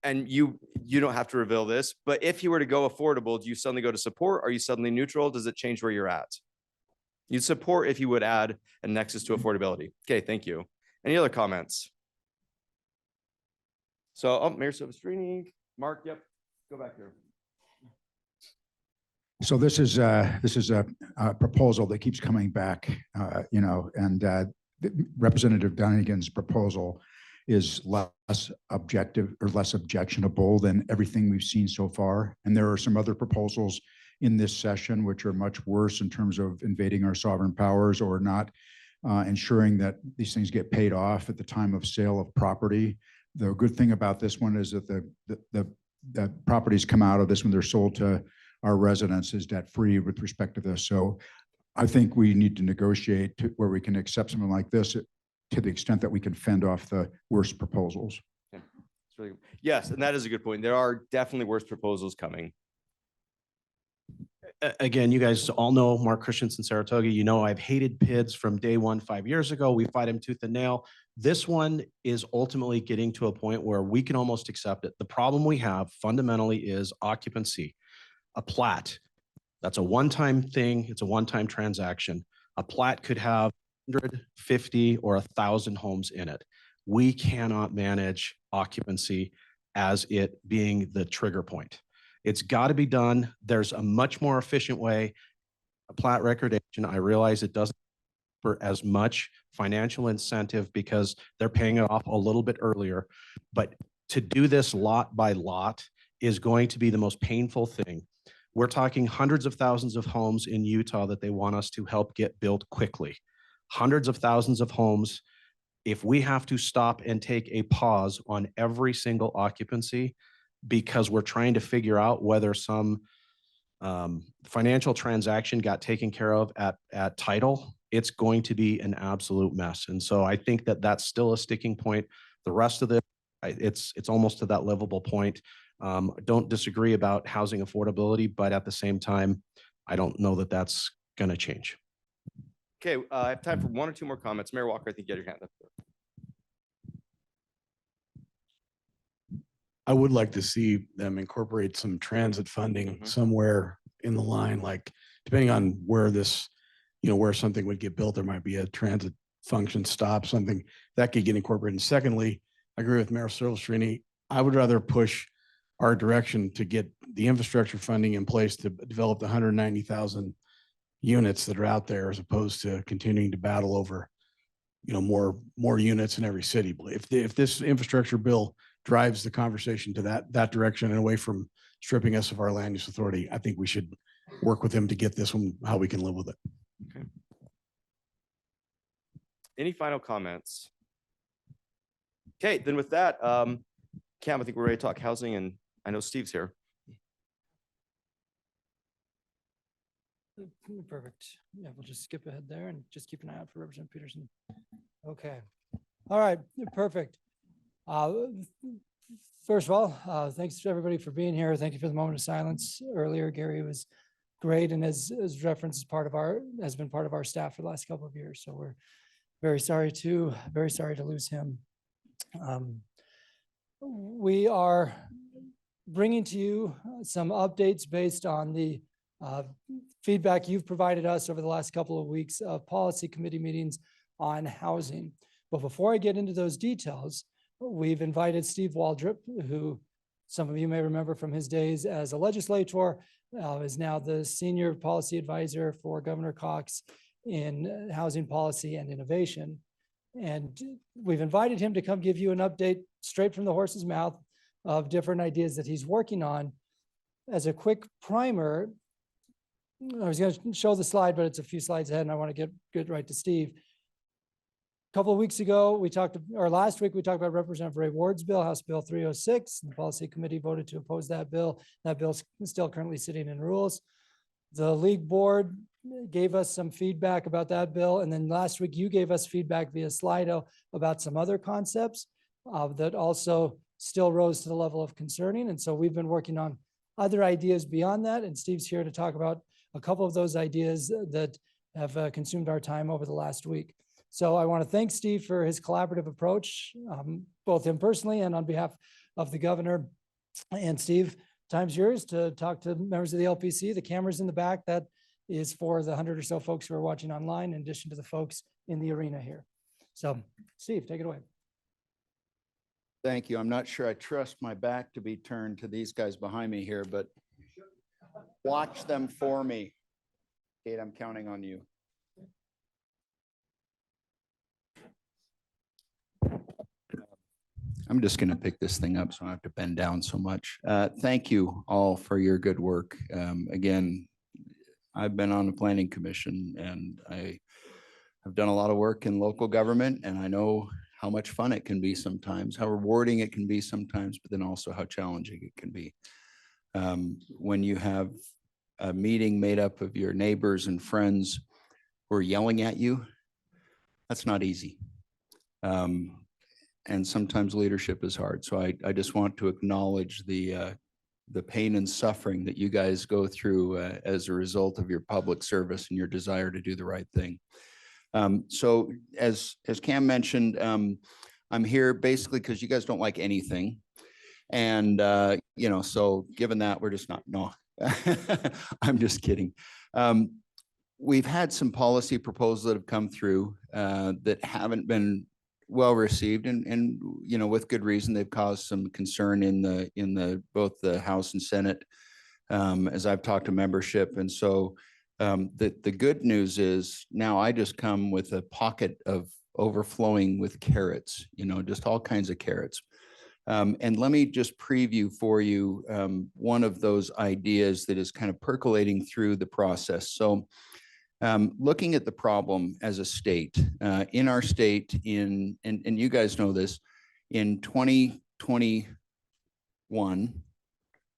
and you don't have to reveal this, but if you were to go affordable, do you suddenly go to support? Are you suddenly neutral? Does it change where you're at? You'd support if you would add a nexus to affordability. Okay, thank you. Any other comments? So, Mayor Silvestrini, Mark, yep, go back here. So this is a proposal that keeps coming back, and Representative Dunnigan's proposal is less objective or less objectionable than everything we've seen so far. And there are some other proposals in this session which are much worse in terms of invading our sovereign powers or not ensuring that these things get paid off at the time of sale of property. The good thing about this one is that the properties come out of this when they're sold to our residents is debt-free with respect to this. So I think we need to negotiate to where we can accept something like this to the extent that we can fend off the worst proposals. Yeah, it's really, yes, and that is a good point. There are definitely worse proposals coming. Again, you guys all know Mark Christensen, Saratoga. You know I've hated PIDs from day one 5 years ago. We fight him tooth and nail. This one is ultimately getting to a point where we can almost accept it. The problem we have fundamentally is occupancy. A plat, that's a one-time thing. It's a one-time transaction. A plat could have 150 or 1,000 homes in it. We cannot manage occupancy as it being the trigger point. It's got to be done. There's a much more efficient way. A plat recordation, I realize it doesn't for as much financial incentive because they're paying it off a little bit earlier. But to do this lot by lot is going to be the most painful thing. We're talking hundreds of thousands of homes in Utah that they want us to help get built quickly. Hundreds of thousands of homes. If we have to stop and take a pause on every single occupancy because we're trying to figure out whether some financial transaction got taken care of at title, it's going to be an absolute mess. And so I think that that's still a sticking point. The rest of it, it's almost to that livable point. Don't disagree about housing affordability, but at the same time, I don't know that that's going to change. Okay, I have time for 1 or 2 more comments. Mayor Walker, I think you had your hand up. I would like to see them incorporate some transit funding somewhere in the line, like depending on where this, where something would get built, there might be a transit function stop, something that could get incorporated. And secondly, I agree with Mayor Silvestrini. I would rather push our direction to get the infrastructure funding in place to develop the 190,000 units that are out there as opposed to continuing to battle over, more units in every city. If this infrastructure bill drives the conversation to that direction and away from stripping us of our land use authority, I think we should work with him to get this one, how we can live with it. Any final comments? Okay, then with that, Cam, I think we're ready to talk housing, and I know Steve's here. Perfect. Yeah, we'll just skip ahead there and just keep an eye out for Representative Peterson. Okay. All right, perfect. First of all, thanks to everybody for being here. Thank you for the moment of silence earlier. Gary was great, and as referenced, has been part of our staff for the last couple of years. So we're very sorry to lose him. We are bringing to you some updates based on the feedback you've provided us over the last couple of weeks of policy committee meetings on housing. But before I get into those details, we've invited Steve Waldrop, who some of you may remember from his days as a legislator, is now the senior policy advisor for Governor Cox in housing policy and innovation. And we've invited him to come give you an update straight from the horse's mouth of different ideas that he's working on. As a quick primer, I was going to show the slide, but it's a few slides ahead and I want to get right to Steve. A couple of weeks ago, last week, we talked about Representative Ray Ward's bill, House Bill 306. The policy committee voted to oppose that bill. That bill's still currently sitting in rules. The league board gave us some feedback about that bill. And then last week, you gave us feedback via Slido about some other concepts that also still rose to the level of concerning. And so we've been working on other ideas beyond that. And Steve's here to talk about a couple of those ideas that have consumed our time over the last week. So I want to thank Steve for his collaborative approach, both him personally and on behalf of the governor. And Steve, time's yours to talk to members of the LPC. The camera's in the back. That is for the 100 or so folks who are watching online, in addition to the folks in the arena here. So Steve, take it away. Thank you. I'm not sure I trust my back to be turned to these guys behind me here, but watch them for me. Kate, I'm counting on you. I'm just going to pick this thing up so I don't have to bend down so much. Thank you all for your good work. Again, I've been on the planning commission and I have done a lot of work in local government, and I know how much fun it can be sometimes, how rewarding it can be sometimes, but then also how challenging it can be. When you have a meeting made up of your neighbors and friends who are yelling at you, that's not easy. And sometimes leadership is hard. So I just want to acknowledge the pain and suffering that you guys go through as a result of your public service and your desire to do the right thing. So as Cam mentioned, I'm here basically because you guys don't like anything. And, so given that, we're just not, no, I'm just kidding. We've had some policy proposals that have come through that haven't been well received, and with good reason. They've caused some concern in both the House and Senate as I've talked to membership. And so the good news is now I just come with a pocket of overflowing with carrots, just all kinds of carrots. And let me just preview for you one of those ideas that is kind of percolating through the process. So looking at the problem as a state, in our state, and you guys know this, in 2021,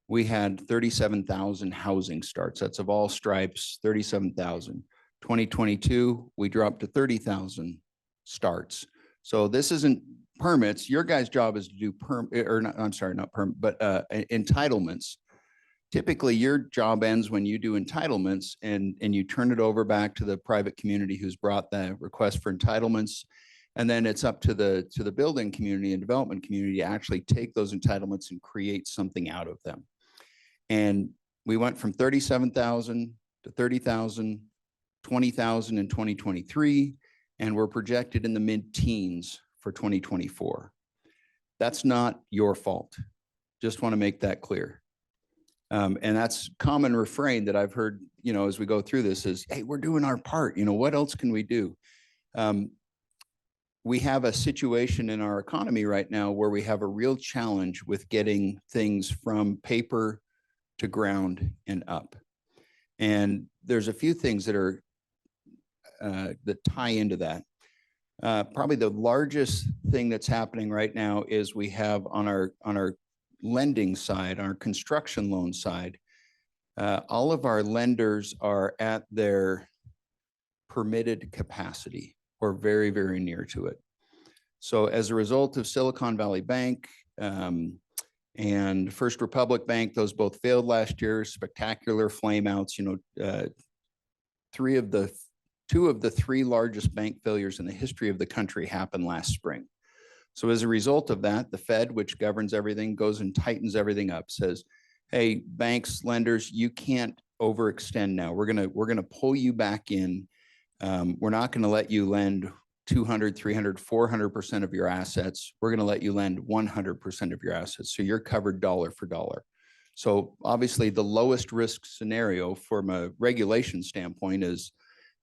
we had 37,000 housing starts. That's of all stripes, 37,000. 2022, we dropped to 30,000 starts. So this isn't permits. Your guys' job is to do entitlements. Typically, your job ends when you do entitlements and you turn it over back to the private community who's brought the request for entitlements. And then it's up to the building community and development community to actually take those entitlements and create something out of them. And we went from 37,000 to 30,000, 20,000 in 2023, and we're projected in the mid-teens for 2024. That's not your fault. Just want to make that clear. And that's common refrain that I've heard, as we go through this is, hey, we're doing our part. What else can we do? we have a situation in our economy right now where we have a real challenge with getting things from paper to ground and up. And there's a few things that are that tie into that. Probably the largest thing that's happening right now is we have on our lending side, our construction loan side, all of our lenders are at their permitted capacity or very, very near to it. So as a result of Silicon Valley Bank and First Republic Bank, those both failed last year, spectacular flameouts, two of the three largest bank failures in the history of the country happened last spring. So as a result of that, the Fed, which governs everything, goes and tightens everything up, says, hey, banks, lenders, you can't overextend now. We're gonna pull you back in. We're not gonna let you lend 200, 300, 400% of your assets. We're gonna let you lend 100% of your assets. So you're covered dollar for dollar. So obviously the lowest risk scenario from a regulation standpoint is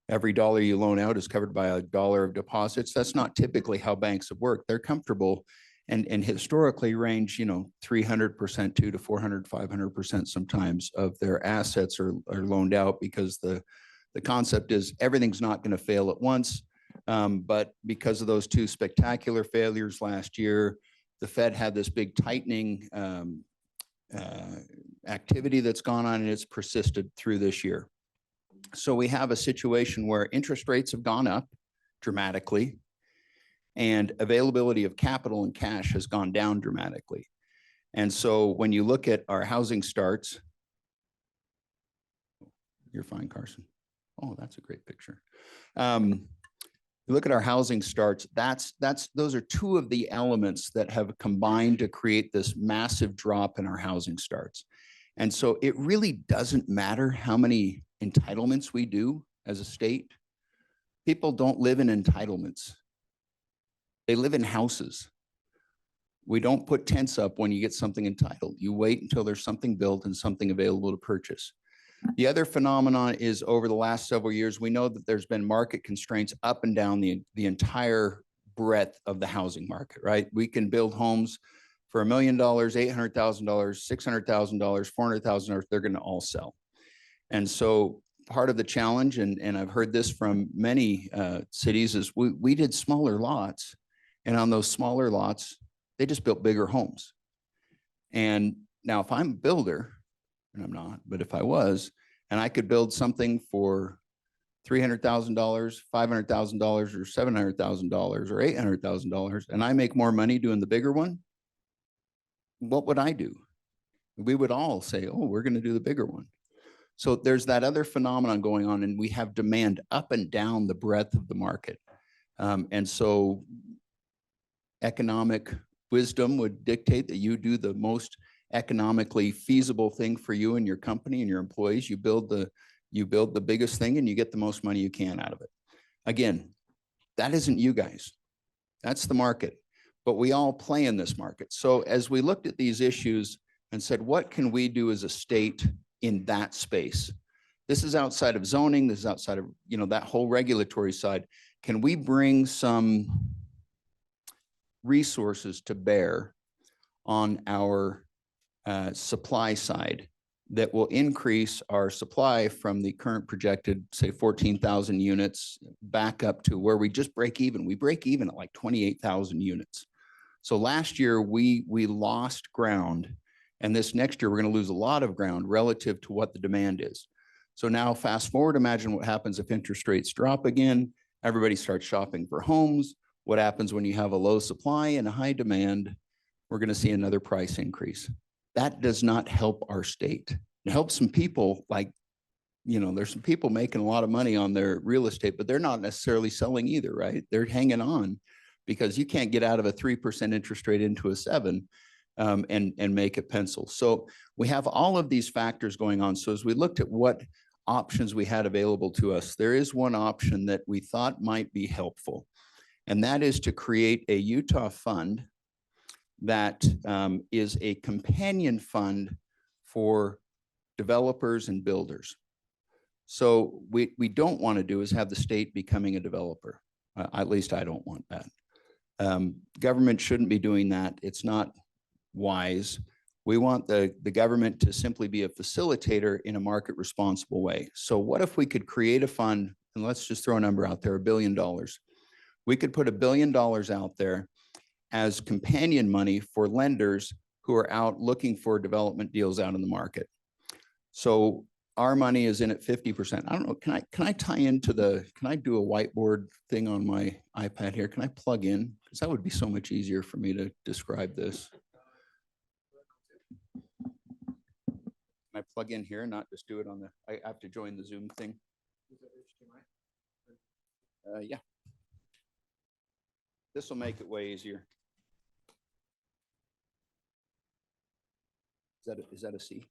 every dollar you loan out is covered by $1 of deposits. That's not typically how banks have worked. They're comfortable and historically range, 300% to 400, 500% sometimes of their assets are loaned out because the concept is everything's not going to fail at once. But because of those two spectacular failures last year, the Fed had this big tightening activity that's gone on and it's persisted through this year. So we have a situation where interest rates have gone up dramatically and availability of capital and cash has gone down dramatically. And so when you look at our housing starts, you're fine, Carson. Oh, that's a great picture. You look at our housing starts, those are two of the elements that have combined to create this massive drop in our housing starts. And so it really doesn't matter how many entitlements we do as a state. People don't live in entitlements. They live in houses. We don't put tents up when you get something entitled. You wait until there's something built and something available to purchase. The other phenomenon is over the last several years, we know that there's been market constraints up and down the entire breadth of the housing market, right? We can build homes for $1 million, $800,000, $600,000, $400,000, they're going to all sell. And so part of the challenge, and I've heard this from many cities, is we did smaller lots. And on those smaller lots, they just built bigger homes. And now if I'm a builder, and I'm not, but if I was, and I could build something for $300,000, $500,000, or $700,000, or $800,000, and I make more money doing the bigger one, what would I do? We would all say, oh, we're going to do the bigger one. So there's that other phenomenon going on, and we have demand up and down the breadth of the market. And so economic wisdom would dictate that you do the most economically feasible thing for you and your company and your employees. You build the biggest thing and you get the most money you can out of it. Again, that isn't you guys. That's the market. But we all play in this market. So as we looked at these issues and said, what can we do as a state in that space? This is outside of zoning. This is outside of, that whole regulatory side. Can we bring some resources to bear on our supply side that will increase our supply from the current projected, say, 14,000 units back up to where we just break even. We break even at like 28,000 units. So last year we lost ground, and this next year we're going to lose a lot of ground relative to what the demand is. So now fast forward, imagine what happens if interest rates drop again. Everybody starts shopping for homes. What happens when you have a low supply and a high demand? We're going to see another price increase. That does not help our state. It helps some people, like, there's some people making a lot of money on their real estate, but they're not necessarily selling either, right? They're hanging on because you can't get out of a 3% interest rate into a 7 and make it pencil. So we have all of these factors going on. So as we looked at what options we had available to us, there is one option that we thought might be helpful, and that is to create a Utah fund that is a companion fund for developers and builders. So we don't want to do is have the state becoming a developer. At least I don't want that. Government shouldn't be doing that. It's not wise. We want the government to simply be a facilitator in a market responsible way. So what if we could create a fund, and let's just throw a number out there, $1 billion. We could put $1 billion out there as companion money for lenders who are out looking for development deals out in the market. So our money is in at 50%. I don't know, can I tie into can I do a whiteboard thing on my iPad here? Can I plug in? Because that would be so much easier for me to describe this. Can I plug in here and not just do it on I have to join the Zoom thing? Yeah. This will make it way easier. Is that a C?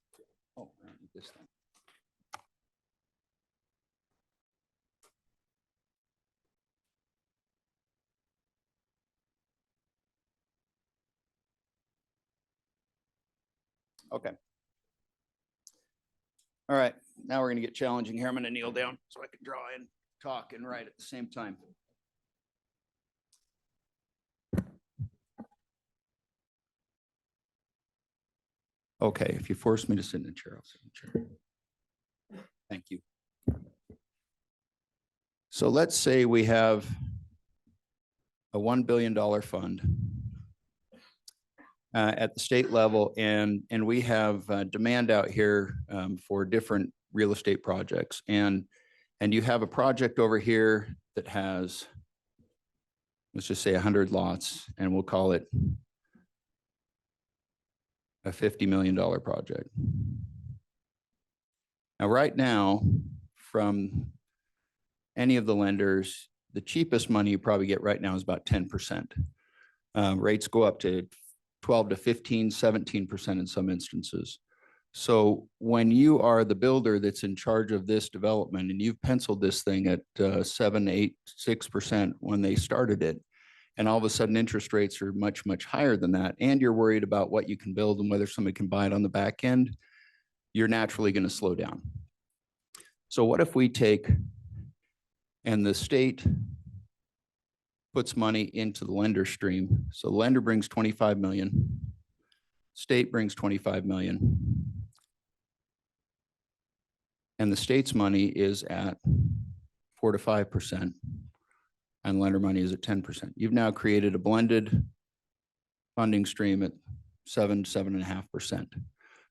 Oh, I need this thing. Okay. All right, now we're going to get challenging here. I'm going to kneel down so I can draw and talk and write at the same time. Okay, if you force me to sit in a chair, I'll sit in a chair. Thank you. So let's say we have a $1 billion fund at the state level, and we have demand out here for different real estate projects. And you have a project over here that has, let's just say 100 lots, and we'll call it a $50 million project. Now, right now, from any of the lenders, the cheapest money you probably get right now is about 10%. Rates go up to 12 to 15, 17% in some instances. So when you are the builder that's in charge of this development and you've penciled this thing at 7, 8, 6% when they started it, and all of a sudden interest rates are much, much higher than that, and you're worried about what you can build and whether somebody can buy it on the back end, you're naturally going to slow down. So what if we take, and the state puts money into the lender stream. So the lender brings 25 million, state brings 25 million. And the state's money is at 4 to 5%, and lender money is at 10%. You've now created a blended funding stream at 7.5%.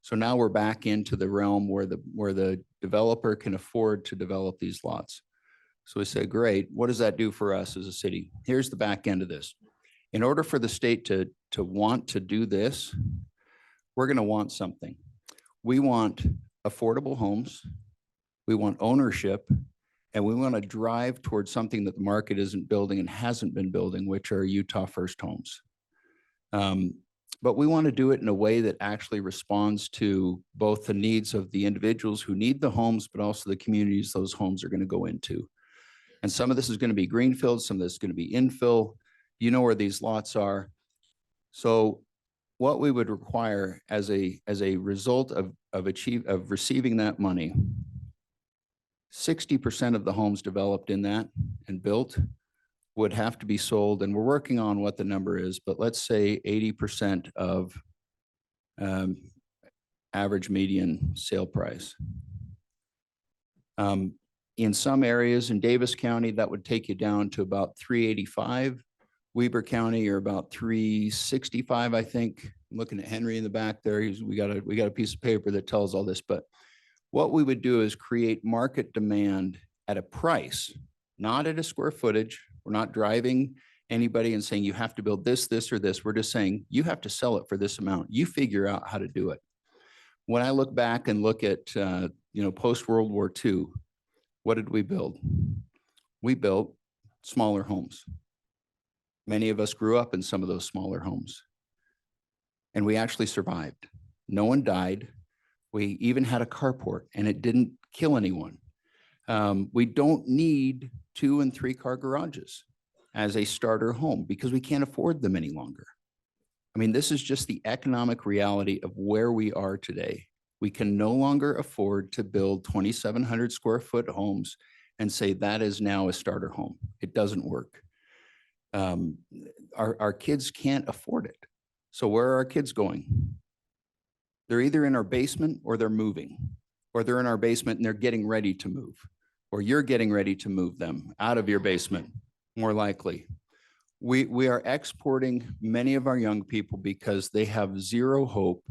So now we're back into the realm where the developer can afford to develop these lots. So we say, great, what does that do for us as a city? Here's the back end of this. In order for the state to want to do this, we're going to want something. We want affordable homes, we want ownership, and we want to drive towards something that the market isn't building and hasn't been building, which are Utah First homes. But we want to do it in a way that actually responds to both the needs of the individuals who need the homes, but also the communities those homes are going to go into. And some of this is going to be greenfield, some of this is going to be infill. You know where these lots are. So what we would require as a result of receiving that money, 60% of the homes developed in that and built would have to be sold. And we're working on what the number is, but let's say 80% of average median sale price. In some areas in Davis County, that would take you down to about 385. Weber County are about 365, I think. I'm looking at Henry in the back there. We got a piece of paper that tells all this. But what we would do is create market demand at a price, not at a square footage. We're not driving anybody and saying you have to build this, this, or this. We're just saying you have to sell it for this amount. You figure out how to do it. When I look back and look at post World War II, what did we build? We built smaller homes. Many of us grew up in some of those smaller homes, and we actually survived. No one died. We even had a carport, and it didn't kill anyone. We don't need 2 and 3 car garages as a starter home because we can't afford them any longer. I mean, this is just the economic reality of where we are today. We can no longer afford to build 2,700 square foot homes and say that is now a starter home. It doesn't work. Um, our kids can't afford it. So where are our kids going? They're either in our basement or they're moving, or they're in our basement and they're getting ready to move, or you're getting ready to move them out of your basement, more likely. We are exporting many of our young people because they have zero hope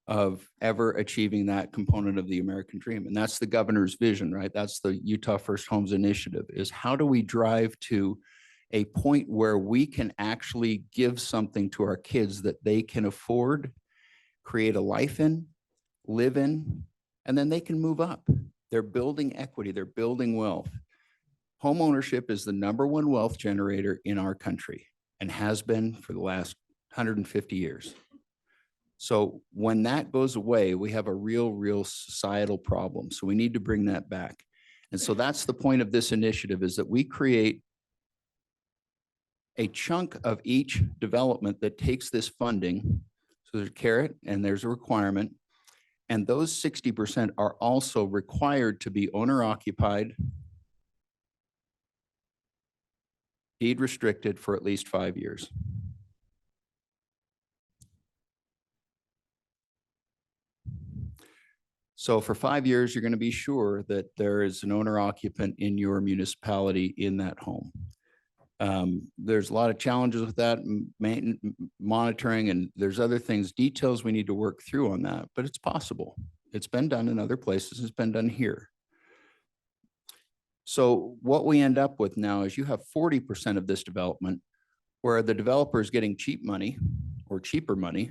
of ever achieving that component of the American dream. And that's the governor's vision, right? That's the Utah First Homes Initiative, is how do we drive to a point where we can actually give something to our kids that they can afford, create a life in, live in, and then they can move up. They're building equity, they're building wealth. Home ownership is the #1 wealth generator in our country and has been for the last 150 years. So when that goes away, we have a real societal problem. So we need to bring that back. And so that's the point of this initiative, is that we create a chunk of each development that takes this funding. So there's a carrot and there's a requirement. And those 60% are also required to be owner occupied, deed restricted for at least 5 years. So for 5 years, you're going to be sure that there is an owner occupant in your municipality in that home. There's a lot of challenges with that, monitoring, and there's other things, details we need to work through on that, but it's possible. It's been done in other places. It's been done here. So what we end up with now is you have 40% of this development where the developer is getting cheap money or cheaper money,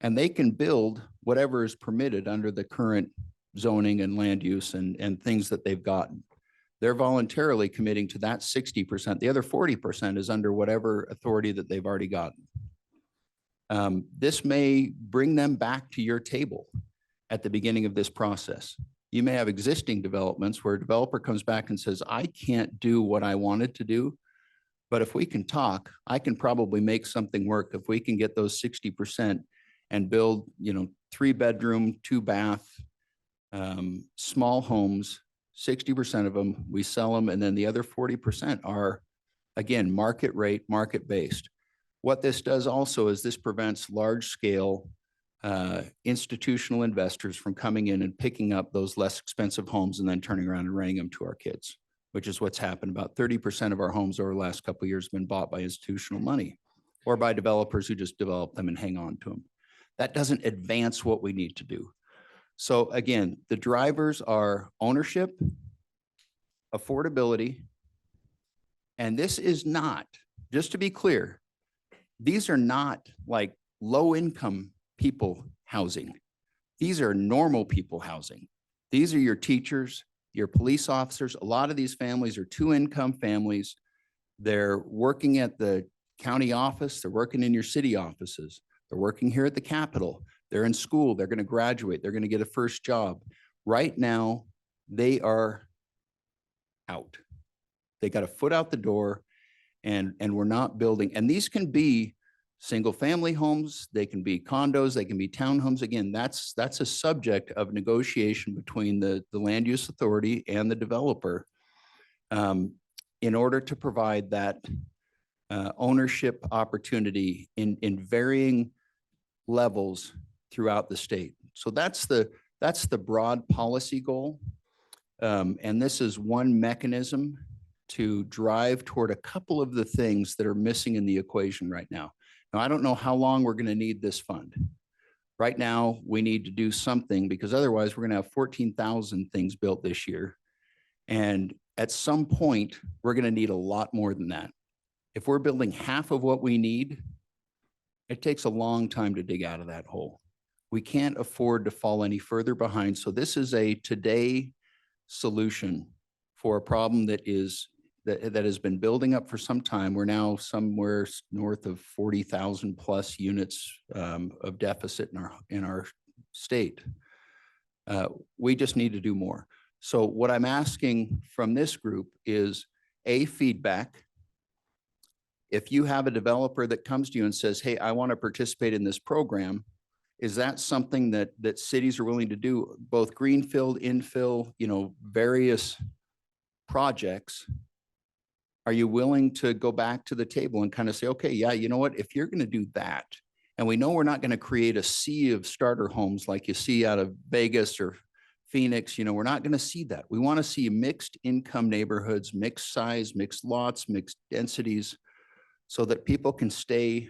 and they can build whatever is permitted under the current zoning and land use and things that they've gotten. They're voluntarily committing to that 60%. The other 40% is under whatever authority that they've already gotten. This may bring them back to your table at the beginning of this process. You may have existing developments where a developer comes back and says, I can't do what I wanted to do, but if we can talk, I can probably make something work if we can get those 60% and build, 3-bedroom, 2-bath, small homes. 60% of them, we sell them, and then the other 40% are, again, market rate, market based. What this does also is this prevents large scale institutional investors from coming in and picking up those less expensive homes and then turning around and renting them to our kids, which is what's happened. About 30% of our homes over the last couple of years have been bought by institutional money or by developers who just develop them and hang on to them. That doesn't advance what we need to do. So again, the drivers are ownership, affordability, and this is not, just to be clear, these are not like low-income people housing. These are normal people housing. These are your teachers, your police officers. A lot of these families are 2-income families. They're working at the county office. They're working in your city offices. They're working here at the Capitol. They're in school. They're going to graduate. They're going to get a first job. Right now, they are out. They got a foot out the door, and we're not building. And these can be single family homes. They can be condos. They can be townhomes. Again, that's a subject of negotiation between the land use authority and the developer in order to provide that ownership opportunity in varying levels throughout the state. So that's the broad policy goal. And this is one mechanism to drive toward a couple of the things that are missing in the equation right now. Now, I don't know how long we're going to need this fund. Right now, we need to do something because otherwise we're going to have 14,000 things built this year. And at some point, we're going to need a lot more than that. If we're building half of what we need, it takes a long time to dig out of that hole. We can't afford to fall any further behind. So this is a today solution for a problem that has been building up for some time. We're now somewhere north of 40,000 plus units of deficit in our state. We just need to do more. So what I'm asking from this group is feedback. If you have a developer that comes to you and says, hey, I want to participate in this program, is that something that cities are willing to do, both greenfield, infill, various projects? Are you willing to go back to the table and kind of say, okay, yeah, you know what, if you're going to do that, and we know we're not going to create a sea of starter homes like you see out of Vegas or Phoenix, you know, we're not going to see that. We want to see mixed income neighborhoods, mixed size, mixed lots, mixed densities, so that people can stay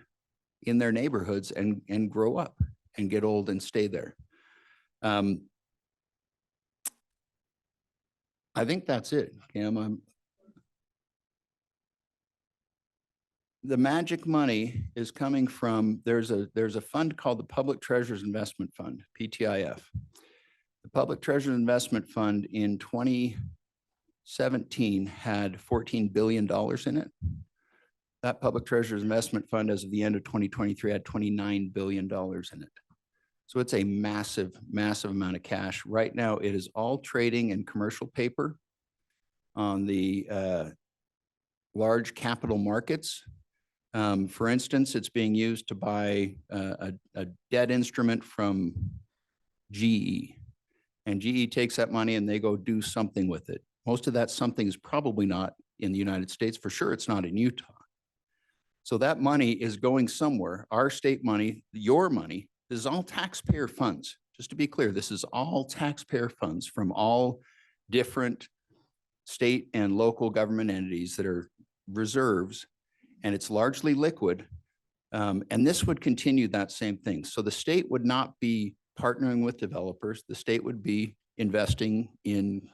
in their neighborhoods and grow up and get old and stay there. I think that's it, Cam. The magic money is coming from, there's a fund called the Public Treasures Investment Fund, PTIF. The Public Treasures Investment Fund in 2017 had $14 billion in it. That Public Treasures Investment Fund as of the end of 2023 had $29 billion in it. So it's a massive, massive amount of cash. Right now, it is all trading in commercial paper on the large capital markets. For instance, it's being used to buy a debt instrument from GE. And GE takes that money and they go do something with it. Most of that something is probably not in the United States. For sure, it's not in Utah. So that money is going somewhere. Our state money, your money, this is all taxpayer funds. Just to be clear, this is all taxpayer funds from all different state and local government entities that are reserves, and it's largely liquid. And this would continue that same thing. So the state would not be partnering with developers. The state would be investing in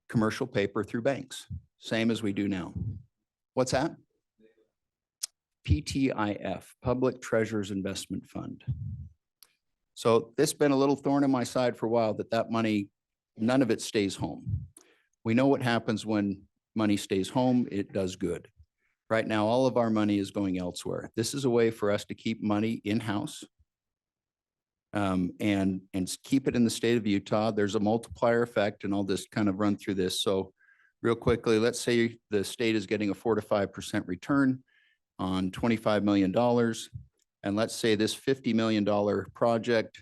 commercial paper through banks, same as we do now. What's that? PTIF, Public Treasures Investment Fund. So this has been a little thorn in my side for a while, that money, none of it stays home. We know what happens when money stays home, it does good. Right now, all of our money is going elsewhere. This is a way for us to keep money in-house and keep it in the state of Utah. There's a multiplier effect, and I'll just kind of run through this. So real quickly, let's say the state is getting a 4 to 5% return on $25 million. And let's say this $50 million project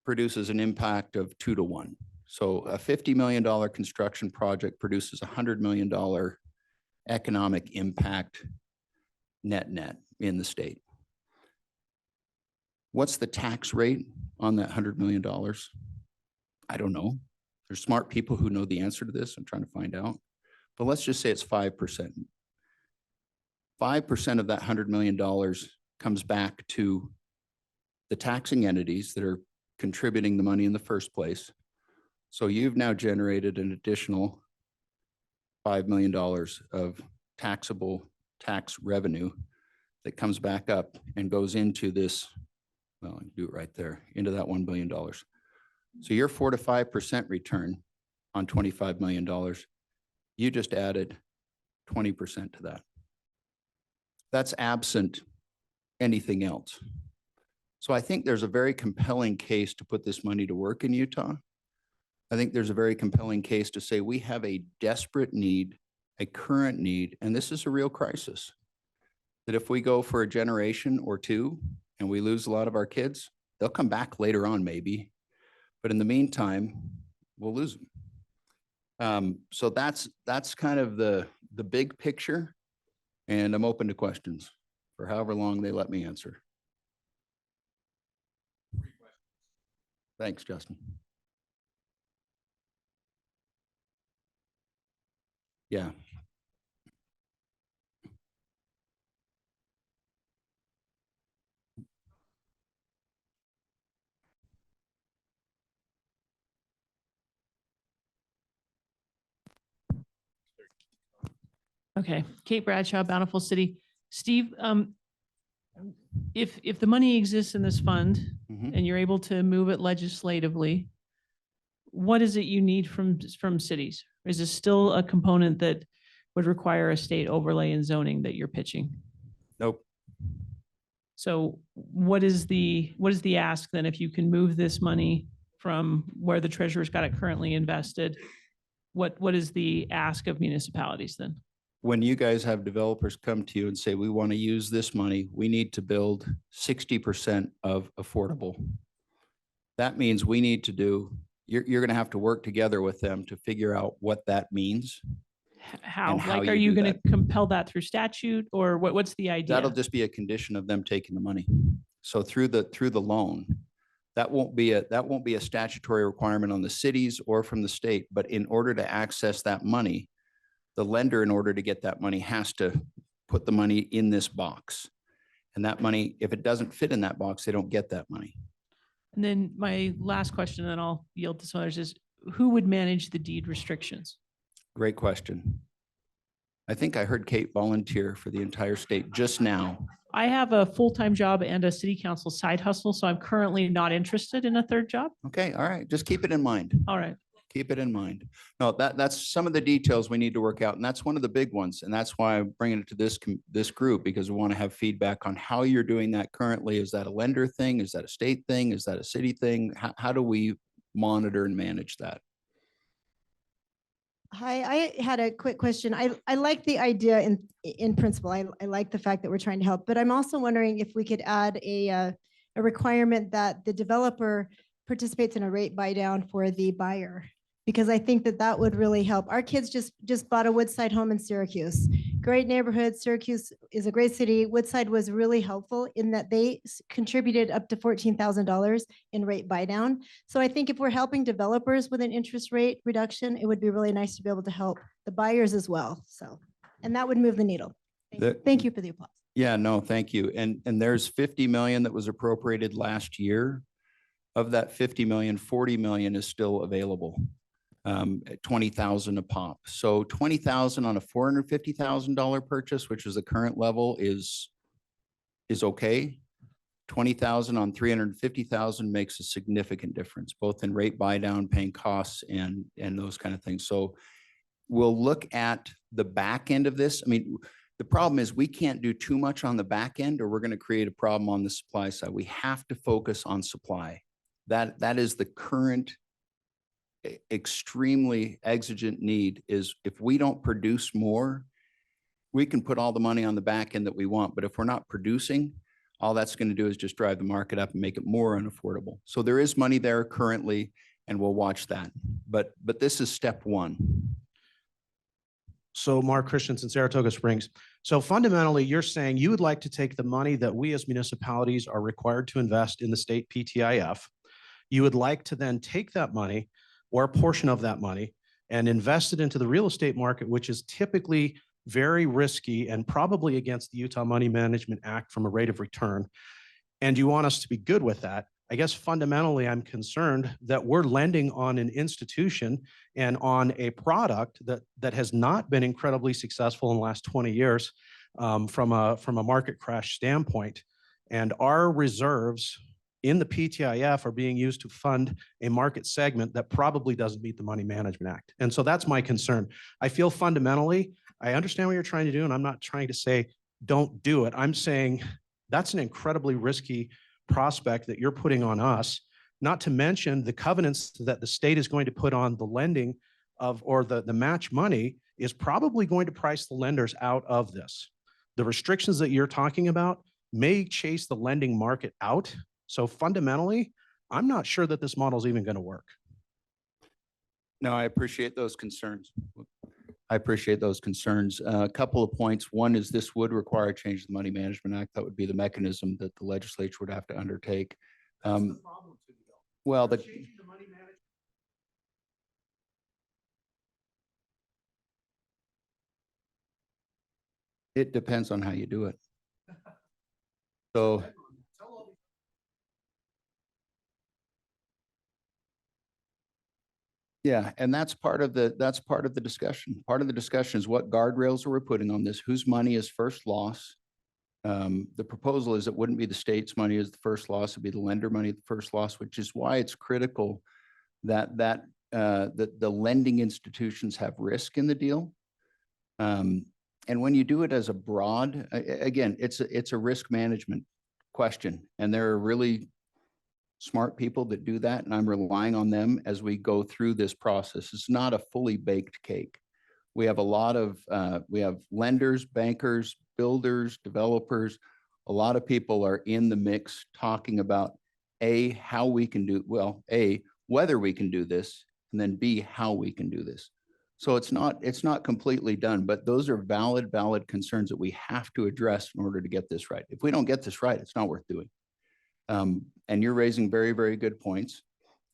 produces an impact of 2 to 1. So a $50 million construction project produces $100 million economic impact net in the state. What's the tax rate on that $100 million? I don't know. There's smart people who know the answer to this. I'm trying to find out. But let's just say it's 5%. 5% of that $100 million comes back to the taxing entities that are contributing the money in the first place. So you've now generated an additional $5 million of taxable tax revenue that comes back up and goes into this, well, I can do it right there, into that $1 billion. So your 4 to 5% return on $25 million, you just added 20% to that. That's absent anything else. So I think there's a very compelling case to put this money to work in Utah. I think there's a very compelling case to say we have a desperate need, a current need, and this is a real crisis. That if we go for a generation or two and we lose a lot of our kids, they'll come back later on maybe, but in the meantime, we'll lose them. So that's kind of the big picture, and I'm open to questions for however long they let me answer. Thanks, Justin. Yeah. Okay, Kate Bradshaw, Bountiful City. Steve, if the money exists in this fund and you're able to move it legislatively, what is it you need from cities? Is this still a component that would require a state overlay and zoning that you're pitching? Nope. So what is the ask then if you can move this money from where the treasurer's got it currently invested? What is the ask of municipalities then? When you guys have developers come to you and say, we want to use this money, we need to build 60% of affordable. That means we need to do, you're going to have to work together with them to figure out what that means. How? and how Like, are you you do going to compel that through statute or what's the idea? That'll just be a condition of them taking the money. So through the loan, that won't be a statutory requirement on the cities or from the state, but in order to access that money, the lender, in order to get that money, has to put the money in this box. And that money, if it doesn't fit in that box, they don't get that money. And then my last question, then I'll yield to some others, is who would manage the deed restrictions? Great question. I think I heard Kate volunteer for the entire state just now. I have a full-time job and a city council side hustle, so I'm currently not interested in a third job. Okay, all right, just keep it in mind. All right. Keep it in mind. No, that's some of the details we need to work out, and that's one of the big ones. And that's why I'm bringing it to this group, because we want to have feedback on how you're doing that currently. Is that a lender thing? Is that a state thing? Is that a city thing? How do we monitor and manage that? Hi, I had a quick question. I like the idea in principle. I like the fact that we're trying to help, but I'm also wondering if we could add a requirement that the developer participates in a rate buy down for the buyer, because I think that would really help. Our kids just bought a Woodside home in Syracuse. Great neighborhood. Syracuse is a great city. Woodside was really helpful in that they contributed up to $14,000 in rate buy down. So I think if we're helping developers with an interest rate reduction, it would be really nice to be able to help the buyers as well. So, and that would move the needle. Thank you for the applause. Yeah, no, thank you. And there's 50 million that was appropriated last year. Of that 50 million, 40 million is still available. At 20,000 a pop. So 20,000 on a $450,000 purchase, which is the current level, is okay. 20,000 on 350,000 makes a significant difference, both in rate buy down, paying costs, and those kind of things. So we'll look at the back end of this. I mean, the problem is we can't do too much on the back end, or we're going to create a problem on the supply side. We have to focus on supply. That is the current extremely exigent need. Is if we don't produce more, we can put all the money on the back end that we want, but if we're not producing, all that's going to do is just drive the market up and make it more unaffordable. So there is money there currently, and we'll watch that. But this is step one. So Mark Christensen, Saratoga Springs. So fundamentally, you're saying you would like to take the money that we as municipalities are required to invest in the state PTIF. You would like to then take that money or a portion of that money and invest it into the real estate market, which is typically very risky and probably against the Utah Money Management Act from a rate of return. And you want us to be good with that. I guess fundamentally, I'm concerned that we're lending on an institution and on a product that has not been incredibly successful in the last 20 years from a market crash standpoint. And our reserves in the PTIF are being used to fund a market segment that probably doesn't meet the Money Management Act. And so that's my concern. I feel fundamentally, I understand what you're trying to do, and I'm not trying to say don't do it. I'm saying that's an incredibly risky prospect that you're putting on us, not to mention the covenants that the state is going to put on the lending of, or the match money is probably going to price the lenders out of this. The restrictions that you're talking about may chase the lending market out. So fundamentally, I'm not sure that this model is even going to work. No, I appreciate those concerns. I appreciate those concerns. A couple of points. One is this would require a change to the Money Management Act. That would be the mechanism that the legislature would have to undertake. Well, it depends on how you do it. So yeah, and that's part of the discussion. Part of the discussion is what guardrails are we putting on this? Whose money is first loss? The proposal is it wouldn't be the state's money as the first loss, it'd be the lender money the first loss, which is why it's critical that the lending institutions have risk in the deal. And when you do it as a broad, again, it's a risk management question, and there are really smart people that do that, and I'm relying on them as we go through this process. It's not a fully baked cake. We have a lot of, we have lenders, bankers, builders, developers. A lot of people are in the mix talking about A, how we can do, well, A, whether we can do this, and then B, how we can do this. So it's not completely done, but those are valid concerns that we have to address in order to get this right. If we don't get this right, it's not worth doing. And you're raising very, very good points.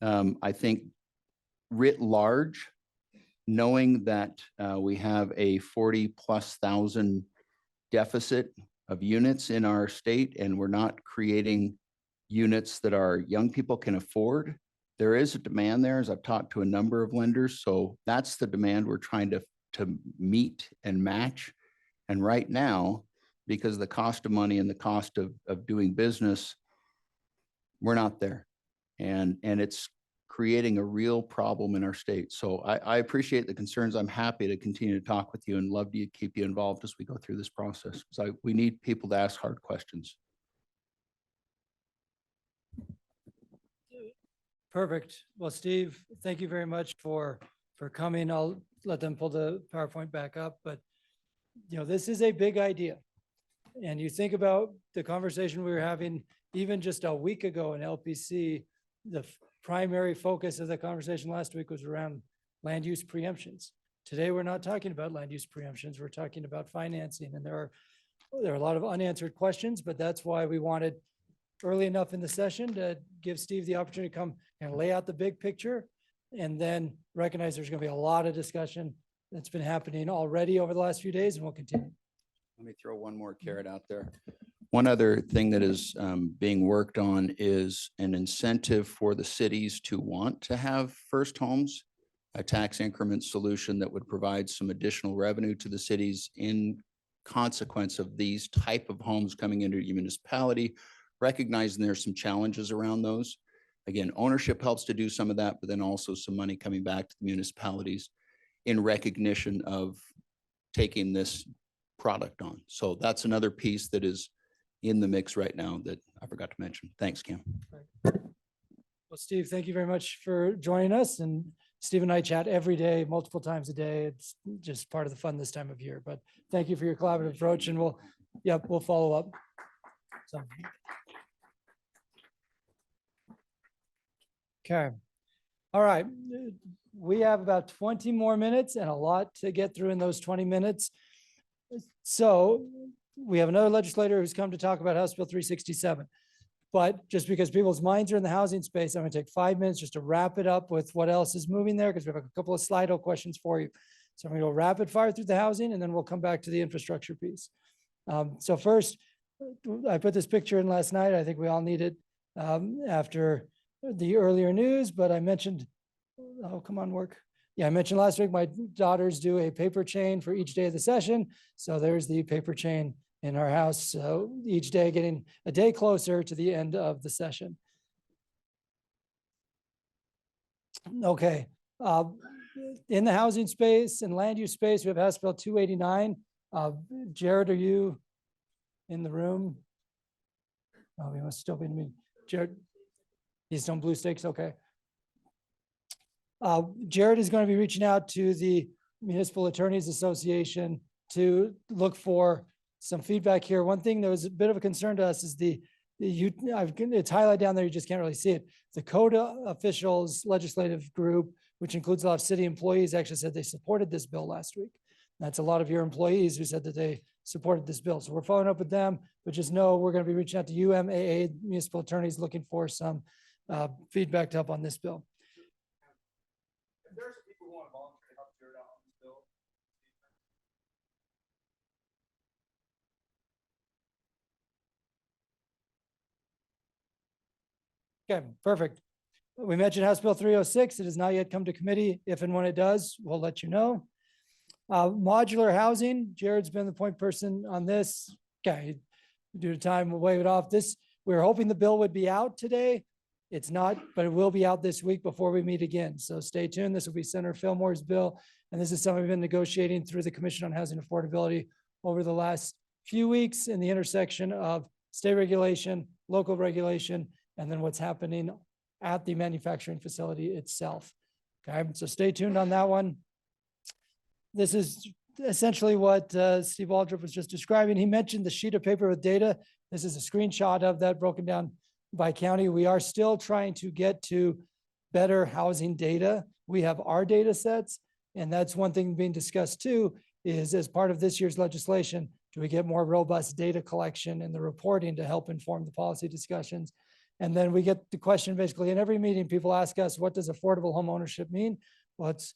I think writ large, knowing that we have a 40,000+ deficit of units in our state, and we're not creating units that our young people can afford. There is a demand there, as I've talked to a number of lenders. So that's the demand we're trying to meet and match. And right now, because of the cost of money and the cost of doing business, we're not there. And it's creating a real problem in our state. So I appreciate the concerns. I'm happy to continue to talk with you and love to keep you involved as we go through this process. So we need people to ask hard questions. Perfect. Well, Steve, thank you very much for coming. I'll let them pull the PowerPoint back up, but this is a big idea. And you think about the conversation we were having even just a week ago in LPC, the primary focus of the conversation last week was around land use preemptions. Today, we're not talking about land use preemptions. We're talking about financing, and there are a lot of unanswered questions, but that's why we wanted early enough in the session to give Steve the opportunity to come and lay out the big picture, and then recognize there's going to be a lot of discussion that's been happening already over the last few days, and will continue. Let me throw one more carrot out there. One other thing that is being worked on is an incentive for the cities to want to have first homes, a tax increment solution that would provide some additional revenue to the cities in consequence of these type of homes coming into your municipality, recognizing there's some challenges around those. Again, ownership helps to do some of that, but then also some money coming back to the municipalities in recognition of taking this product on. So that's another piece that is in the mix right now that I forgot to mention. Thanks, Cam. Well, Steve, thank you very much for joining us. And Steve and I chat every day, multiple times a day. It's just part of the fun this time of year, but thank you for your collaborative approach, and we'll follow up. So. Okay. All right. We have about 20 more minutes and a lot to get through in those 20 minutes. So we have another legislator who's come to talk about House Bill 367. But just because people's minds are in the housing space, I'm going to take 5 minutes just to wrap it up with what else is moving there, because we have a couple of Slido questions for you. So I'm going to go rapid fire through the housing, and then we'll come back to the infrastructure piece. So first, I put this picture in last night. I think we all need it after the earlier news, but I mentioned, oh, come on, work. Yeah, I mentioned last week, my daughters do a paper chain for each day of the session. So there's the paper chain in our house. So each day getting a day closer to the end of the session. Okay. In the housing space and land use space, we have House Bill 289. Jared, are you in the room? Oh, we must still be in the meeting. Jared, he's on blue stakes. Okay. Jared is going to be reaching out to the Municipal Attorneys Association to look for some feedback here. One thing that was a bit of a concern to us is it's highlighted down there, you just can't really see it. The CODA officials legislative group, which includes a lot of city employees, actually said they supported this bill last week. That's a lot of your employees who said that they supported this bill. So we're following up with them, but just know we're going to be reaching out to UMAA, municipal attorneys, looking for some feedback to help on this bill. There's people who want to volunteer to help Jared out on this bill. Okay, perfect. We mentioned House Bill 306. It has not yet come to committee. If and when it does, we'll let you know. Modular housing, Jared's been the point person on this. Okay, due to time, we'll wave it off. We were hoping the bill would be out today. It's not, but it will be out this week before we meet again. So stay tuned. This will be Senator Fillmore's bill. And this is something we've been negotiating through the Commission on Housing Affordability over the last few weeks in the intersection of state regulation, local regulation, and then what's happening at the manufacturing facility itself. Okay, so stay tuned on that one. This is essentially what Steve Waldrop was just describing. He mentioned the sheet of paper with data. This is a screenshot of that broken down by county. We are still trying to get to better housing data. We have our data sets, And that's one thing being discussed too, is as part of this year's legislation, do we get more robust data collection and the reporting to help inform the policy discussions? And then we get the question basically in every meeting, people ask us, what does affordable home ownership mean? Well, it's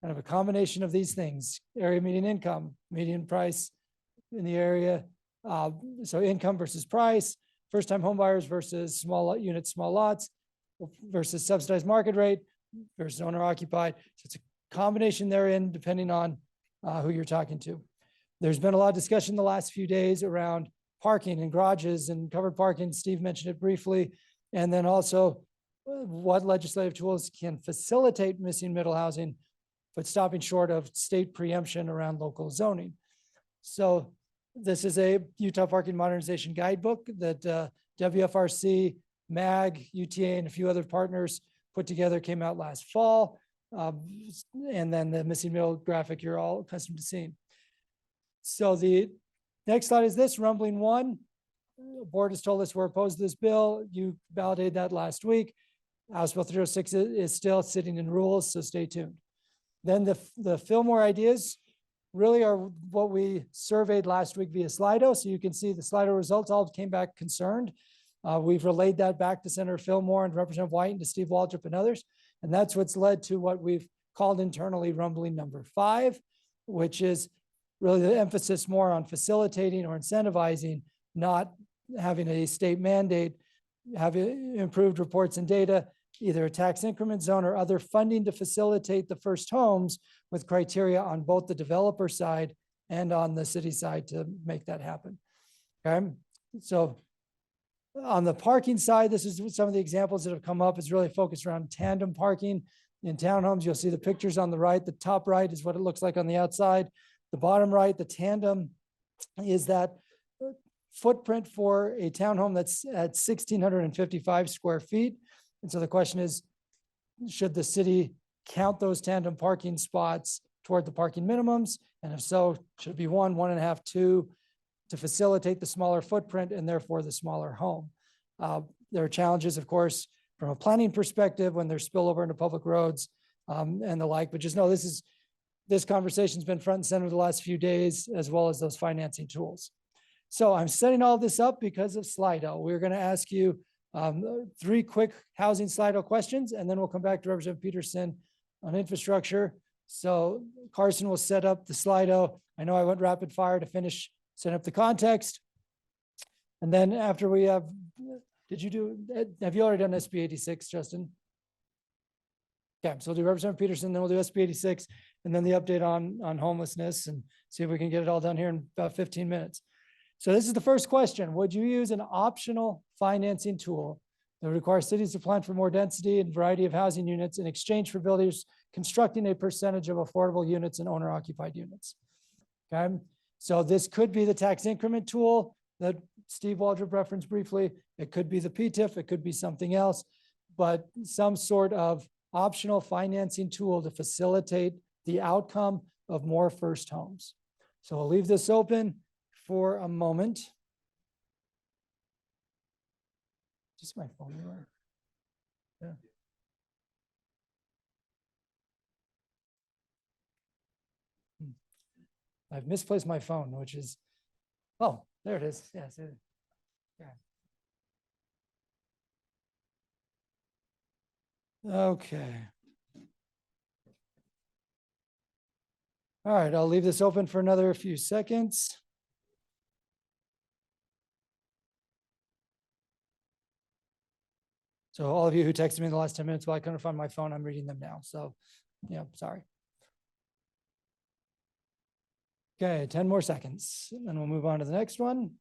kind of a combination of these things: area median income, median price in the area. So income versus price, first-time home buyers versus small units, small lots, versus subsidized market rate versus owner occupied. So it's a combination therein, depending on who you're talking to. There's been a lot of discussion the last few days around parking and garages and covered parking. Steve mentioned it briefly. And then also what legislative tools can facilitate missing middle housing, but stopping short of state preemption around local zoning. So this is a Utah Parking Modernization Guidebook that WFRC, MAG, UTA, and a few other partners put together, came out last fall. And then the missing middle graphic you're all accustomed to seeing. So the next slide is this, rumbling one. The board has told us we're opposed to this bill. You validated that last week. House Bill 306 is still sitting in rules, so stay tuned. Then the Fillmore ideas really are what we surveyed last week via Slido. So you can see the Slido results all came back concerned. We've relayed that back to Senator Fillmore and Representative White and to Steve Waldrop and others. And that's what's led to what we've called internally rumbling number 5, which is really the emphasis more on facilitating or incentivizing, not having a state mandate, having improved reports and data, either a tax increment zone or other funding to facilitate the first homes with criteria on both the developer side and on the city side to make that happen. Okay, so on the parking side, this is some of the examples that have come up. Is really focused around tandem parking in townhomes. You'll see the pictures on the right. The top right is what it looks like on the outside. The bottom right, the tandem, is that footprint for a townhome that's at 1,655 square feet. And so the question is, should the city count those tandem parking spots toward the parking minimums? And if so, should it be 1, 1.5, 2 to facilitate the smaller footprint and therefore the smaller home? There are challenges, of course, from a planning perspective when there's spillover into public roads and the like, but just know this conversation's been front and center the last few days, as well as those financing tools. So I'm setting all this up because of Slido. We're going to ask you 3 quick housing Slido questions, and then we'll come back to Representative Peterson on infrastructure. So Carson will set up the Slido. I know I went rapid fire to finish setting up the context. And then after we have, have you already done SB 86, Justin? Okay, so we'll do Representative Peterson, then we'll do SB 86, and then the update on homelessness, and see if we can get it all done here in about 15 minutes. So this is the first question. Would you use an optional financing tool that would require cities to plan for more density and variety of housing units in exchange for builders constructing a percentage of affordable units and owner occupied units? Okay, so this could be the tax increment tool that Steve Waldrop referenced briefly. It could be the PTIF, it could be something else, but some sort of optional financing tool to facilitate the outcome of more first homes. So we'll leave this open for a moment. Just my phone. Yeah. I've misplaced my phone, which is, oh, there it is. Yes. Yeah. Okay. All right, I'll leave this open for another few seconds. So all of you who texted me in the last 10 minutes while I couldn't find my phone, I'm reading them now. So, yeah, sorry. Okay, 10 more seconds, and then we'll move on to the next one.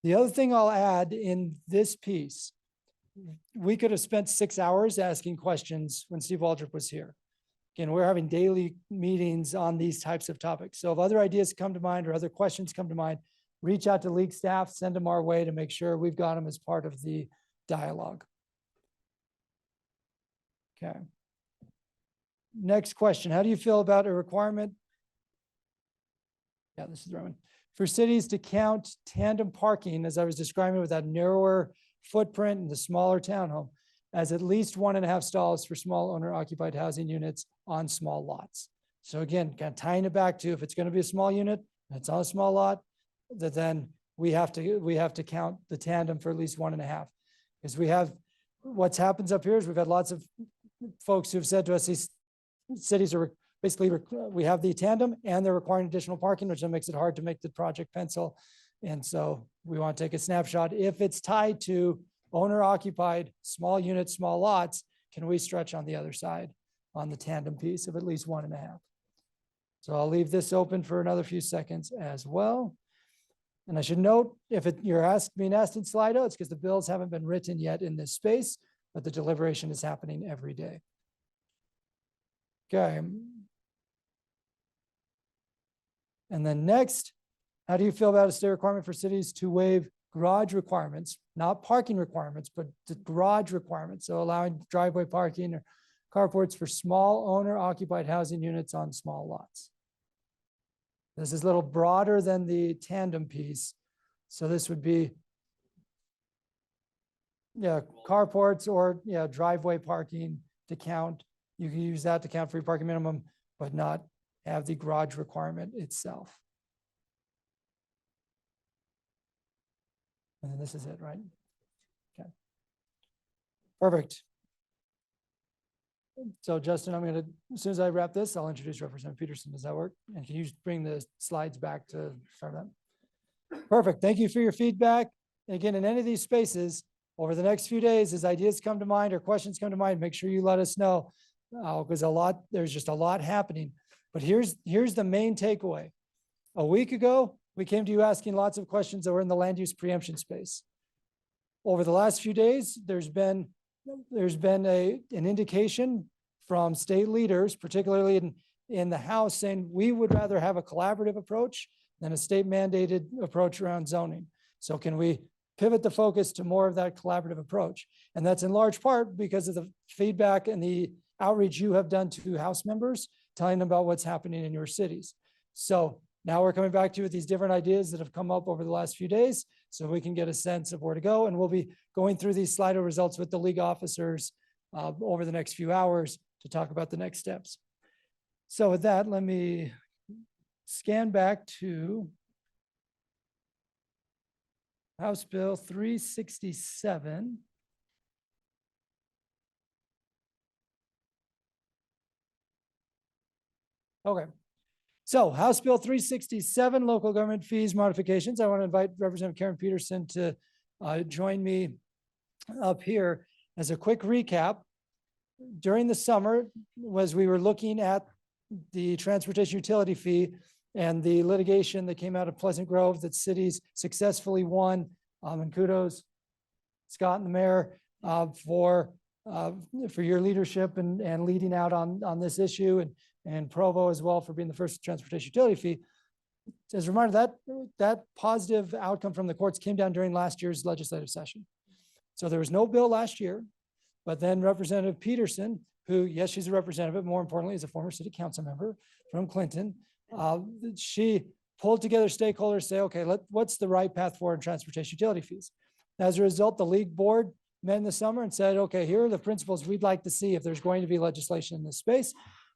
The other thing I'll add in this piece, we could have spent 6 hours asking questions when Steve Waldrop was here. Again, we're having daily meetings on these types of topics. So if other ideas come to mind or other questions come to mind, reach out to league staff, send them our way to make sure we've got them as part of the dialogue. Okay. Next question. How do you feel about a requirement? Yeah, this is Roman. For cities to count tandem parking, as I was describing, with that narrower footprint and the smaller townhome, as at least 1.5 stalls for small owner occupied housing units on small lots. So again, kind of tying it back to if it's going to be a small unit, and it's on a small lot, that then we have to count the tandem for at least 1.5. Because we have, what's happens up here is we've had lots of folks who've said to us, these cities are basically, we have the tandem and they're requiring additional parking, which then makes it hard to make the project pencil. And so we want to take a snapshot. If it's tied to owner occupied, small units, small lots, can we stretch on the other side on the tandem piece of at least 1.5? So I'll leave this open for another few seconds as well. And I should note, if you're being asked in Slido, it's because the bills haven't been written yet in this space, but the deliberation is happening every day. Okay. And then next, how do you feel about a state requirement for cities to waive garage requirements, not parking requirements, but the garage requirements? So allowing driveway parking or carports for small owner occupied housing units on small lots. This is a little broader than the tandem piece. So this would be, yeah, carports or driveway parking to count. You can use that to count for your parking minimum, but not have the garage requirement itself. And then this is it, right? Okay. Perfect. So Justin, as soon as I wrap this, I'll introduce Representative Peterson. Does that work? And can you bring the slides back to start that? Perfect. Thank you for your feedback. And again, in any of these spaces, over the next few days, as ideas come to mind or questions come to mind, make sure you let us know, because there's just a lot happening. But here's the main takeaway. A week ago, we came to you asking lots of questions that were in the land use preemption space. Over the last few days, there's been an indication from state leaders, particularly in the House, saying we would rather have a collaborative approach than a state mandated approach around zoning. So can we pivot the focus to more of that collaborative approach? And that's in large part because of the feedback and the outreach you have done to House members, telling them about what's happening in your cities. So now we're coming back to you with these different ideas that have come up over the last few days, so we can get a sense of where to go. And we'll be going through these Slido results with the league officers over the next few hours to talk about the next steps. So with that, let me scan back to House Bill 367. Okay. So House Bill 367, local government fees modifications. I want to invite Representative Karen Peterson to join me up here as a quick recap. During the summer, as we were looking at the transportation utility fee and the litigation that came out of Pleasant Grove that cities successfully won, and kudos, Scott and the mayor, for your leadership and leading out on this issue, and Provo as well for being the first transportation utility fee. As a reminder, that positive outcome from the courts came down during last year's legislative session. So there was no bill last year, but then Representative Peterson, who, yes, she's a representative, but more importantly, is a former city council member from Clinton. She pulled together stakeholders, say, okay, what's the right path forward in transportation utility fees? As a result, the league board met in the summer and said, okay, here are the principles we'd like to see if there's going to be legislation in this space.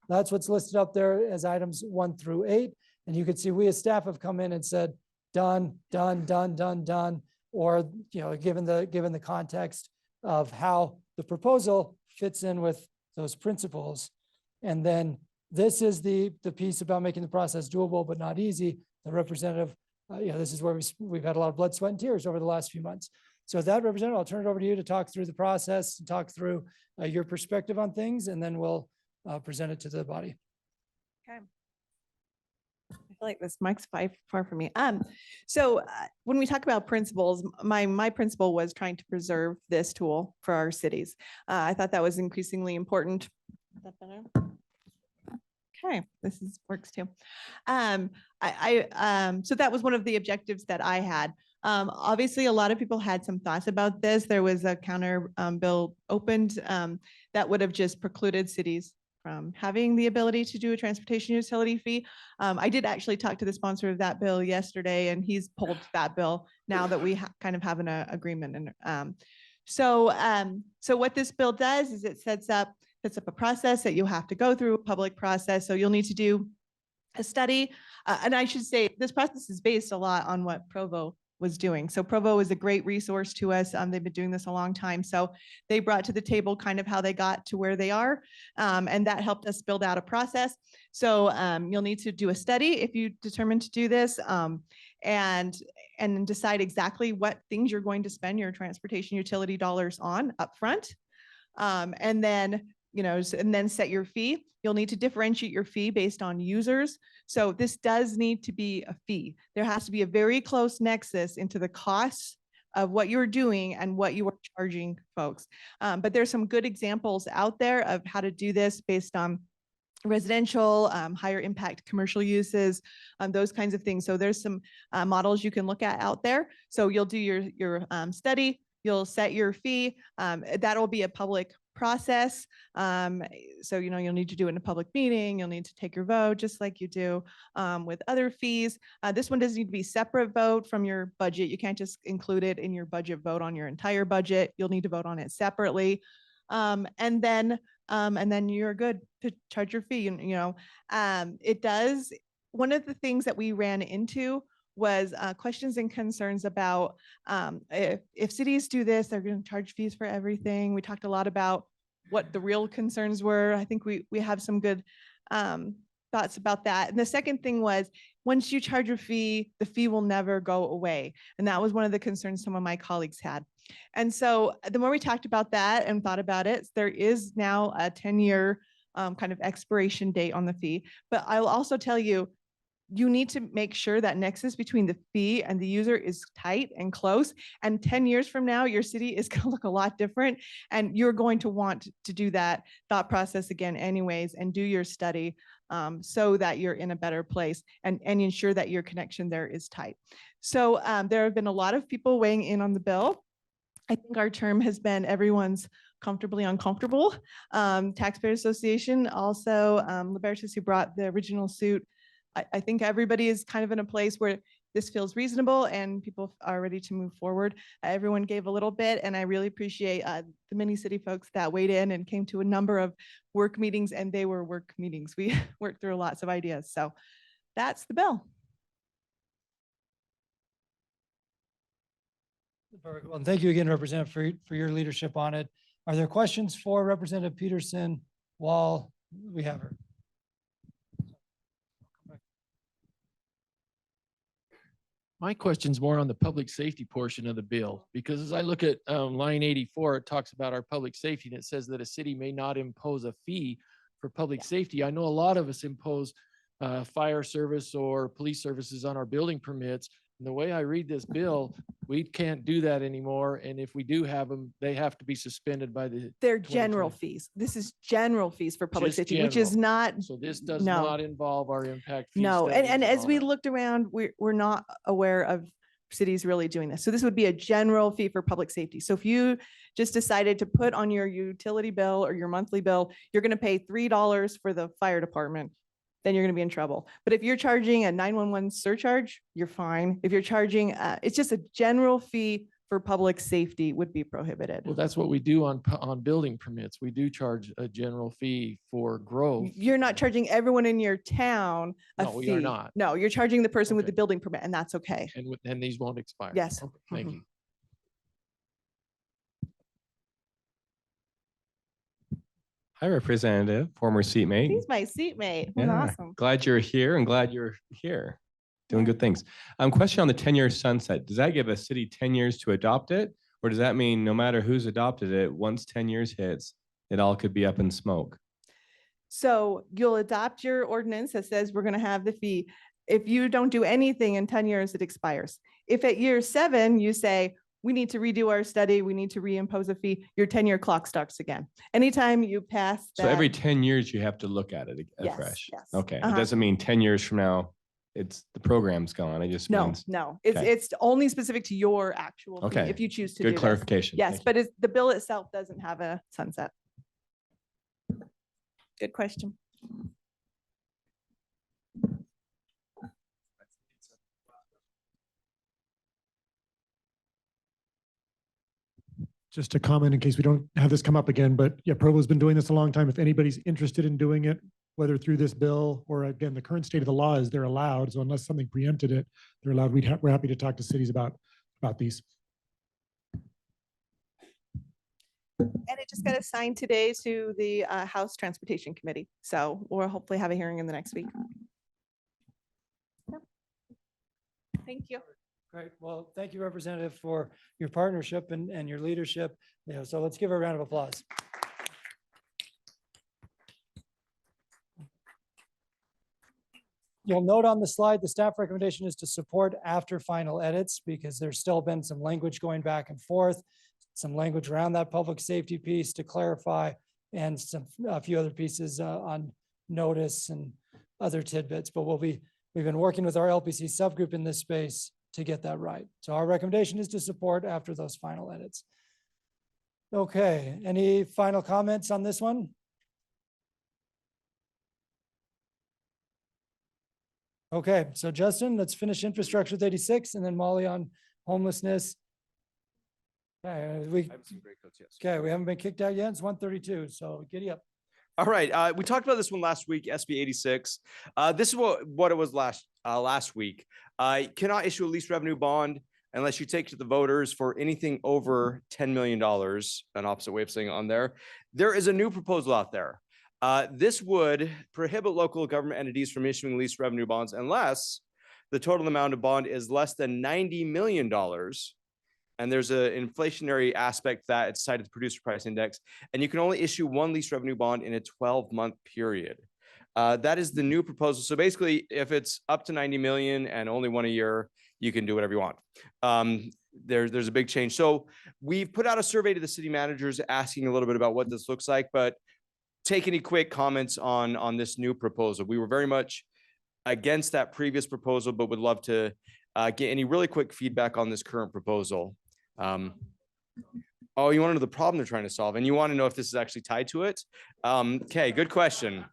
That's what's listed up there as items 1 through 8. And you can see we as staff have come in and said, done, done, done, done, done. Or, given the context of how the proposal fits in with those principles. And then this is the piece about making the process doable, but not easy. The representative, this is where we've had a lot of blood, sweat, and tears over the last few months. So that representative, I'll turn it over to you to talk through the process and talk through your perspective on things, and then we'll present it to the body. Okay. I feel like this mic's far from me. So when we talk about principles, my principle was trying to preserve this tool for our cities. I thought that was increasingly important. Is that better? Okay, works too. So that was one of the objectives that I had. Obviously, a lot of people had some thoughts about this. There was a counter bill opened that would have just precluded cities from having the ability to do a transportation utility fee. I did actually talk to the sponsor of that bill yesterday, and he's pulled that bill now that we kind of have an agreement. And So, so what this bill does is it sets up a process that you have to go through, a public process. So you'll need to do a study. And I should say, this process is based a lot on what Provo was doing. So Provo is a great resource to us. They've been doing this a long time. So they brought to the table kind of how they got to where they are. And that helped us build out a process. So you'll need to do a study if you determine to do this. And decide exactly what things you're going to spend your transportation utility dollars on upfront. And then, and then set your fee. You'll need to differentiate your fee based on users. So this does need to be a fee. There has to be a very close nexus into the costs of what you're doing and what you are charging folks. But there's some good examples out there of how to do this based on residential, higher impact commercial uses, those kinds of things. So there's some models you can look at out there. So you'll do your study, you'll set your fee. That'll be a public process. So, you'll need to do it in a public meeting. You'll need to take your vote just like you do with other fees. This one does need to be separate vote from your budget. You can't just include it in your budget vote on your entire budget. You'll need to vote on it separately. And then you're good to charge your fee. It does. One of the things that we ran into was questions and concerns about if cities do this, they're going to charge fees for everything. We talked a lot about what the real concerns were. I think we have some good thoughts about that. And the second thing was, once you charge a fee, the fee will never go away. And that was one of the concerns some of my colleagues had. And so the more we talked about that and thought about it, there is now a 10-year kind of expiration date on the fee. But I'll also tell you, you need to make sure that nexus between the fee and the user is tight and close. And 10 years from now, your city is going to look a lot different. And you're going to want to do that thought process again anyways, and do your study so that you're in a better place and ensure that your connection there is tight. So there have been a lot of people weighing in on the bill. I think our term has been everyone's comfortably uncomfortable. Taxpayer Association, also Libertas, who brought the original suit. I think everybody is kind of in a place where this feels reasonable and people are ready to move forward. Everyone gave a little bit, and I really appreciate the many city folks that weighed in and came to a number of work meetings, and they were work meetings. We worked through lots of ideas. So that's the bill. Perfect. Well, thank you again, Representative, for your leadership on it. Are there questions for Representative Peterson while we have her? My question's more on the public safety portion of the bill, because as I look at line 84, it talks about our public safety, and it says that a city may not impose a fee for public safety. I know a lot of us impose fire service or police services on our building permits. And the way I read this bill, we can't do that anymore. And if we do have them, they have to be suspended by the. They're general fees. This is general fees for public Just safety, which is general. not. So this does no. not involve our impact fees. No, and studies as all we that. looked around, we're not aware of cities really doing this. So this would be a general fee for public safety. So if you just decided to put on your utility bill or your monthly bill, you're going to pay $3 for the fire department, then you're going to be in trouble. But if you're charging a 911 surcharge, you're fine. If you're charging, it's just a general fee for public safety would be prohibited. Well, that's what we do on building permits. We do charge a general fee for growth. You're not charging everyone in your town a No, fee. we are not. No, you're charging the person with the building permit, and that's okay. And these won't expire. Yes. Okay, thank you. Hi, Representative, former seatmate. He's my seatmate. That's Yeah, awesome. glad you're here and glad you're here, doing good things. Question on the 10-year sunset. Does that give a city 10 years to adopt it? Or does that mean no matter who's adopted it, once 10 years hits, it all could be up in smoke? So you'll adopt your ordinance that says we're going to have the fee. If you don't do anything in 10 years, it expires. If at year 7, you say, we need to redo our study, we need to reimpose a fee, your 10-year clock starts again. Anytime you pass that. So every 10 years you have to look at it Yes, afresh? yes. Okay, it Uh-huh. doesn't mean 10 years from now, the program's gone. It just No, means. no, Okay. it's only specific to your actual fee Okay, if you choose to good do this. clarification. Yes, Thank you. but the bill itself doesn't have a sunset. Good question. just a comment in case we don't have this come up again, but yeah, Provo's been doing this a long time. If anybody's interested in doing it, whether through this bill or again, the current state of the law is they're allowed. So unless something preempted it, they're allowed. We're happy to talk to cities about these. And it just got assigned today to the House Transportation Committee. So we'll hopefully have a hearing in the next week. Yep. Thank you. Great. Well, thank you, Representative, for your partnership and your leadership. So let's give her a round of applause. You'll note on the slide, the staff recommendation is to support after final edits because there's still been some language going back and forth, some language around that public safety piece to clarify, and a few other pieces on notice and other tidbits. But we've been working with our LPC subgroup in this space to get that right. So our recommendation is to support after those final edits. Okay, any final comments on this one? Okay, so Justin, let's finish infrastructure with 86 and then Molly on homelessness. Okay, okay, we haven't been kicked out yet. It's 1:32, so giddy up. All right, we talked about this one last week, SB 86. This is what it was last week. Cannot issue a lease revenue bond unless you take it to the voters for anything over $10 million, an opposite way of saying it on there. There is a new proposal out there. This would prohibit local government entities from issuing lease revenue bonds unless the total amount of bond is less than $90 million. And there's an inflationary aspect that it's tied to the producer price index. And you can only issue one lease revenue bond in a 12-month period. That is the new proposal. So basically, if it's up to 90 million and only one a year, you can do whatever you want. There's a big change. So we've put out a survey to the city managers asking a little bit about what this looks like, but take any quick comments on this new proposal. We were very much against that previous proposal, but would love to get any really quick feedback on this current proposal. Oh, you want to know the problem they're trying to solve, and you want to know if this is actually tied to it? Okay, good question.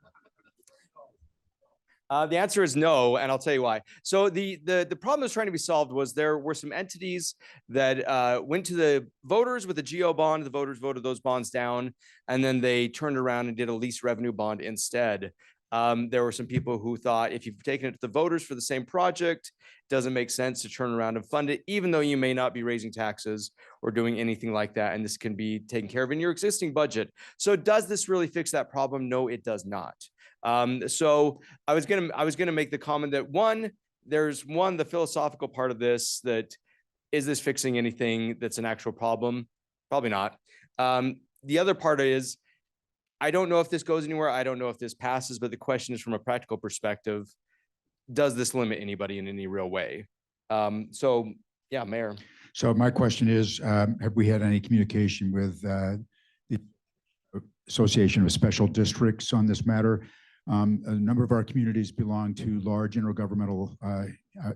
The answer is no, and I'll tell you why. So the problem that's trying to be solved was there were some entities that went to the voters with a GO bond. The voters voted those bonds down, and then they turned around and did a lease revenue bond instead. There were some people who thought if you've taken it to the voters for the same project, it doesn't make sense to turn around and fund it, even though you may not be raising taxes or doing anything like that. And this can be taken care of in your existing budget. So does this really fix that problem? No, it does not. So I was gonna make the comment that there's the philosophical part of this, that is this fixing anything that's an actual problem? Probably not. The other part is, I don't know if this goes anywhere. I don't know if this passes, but the question is from a practical perspective, does this limit anybody in any real way? So yeah, Mayor. So my question is, have we had any communication with the Association of Special Districts on this matter? A number of our communities belong to large intergovernmental,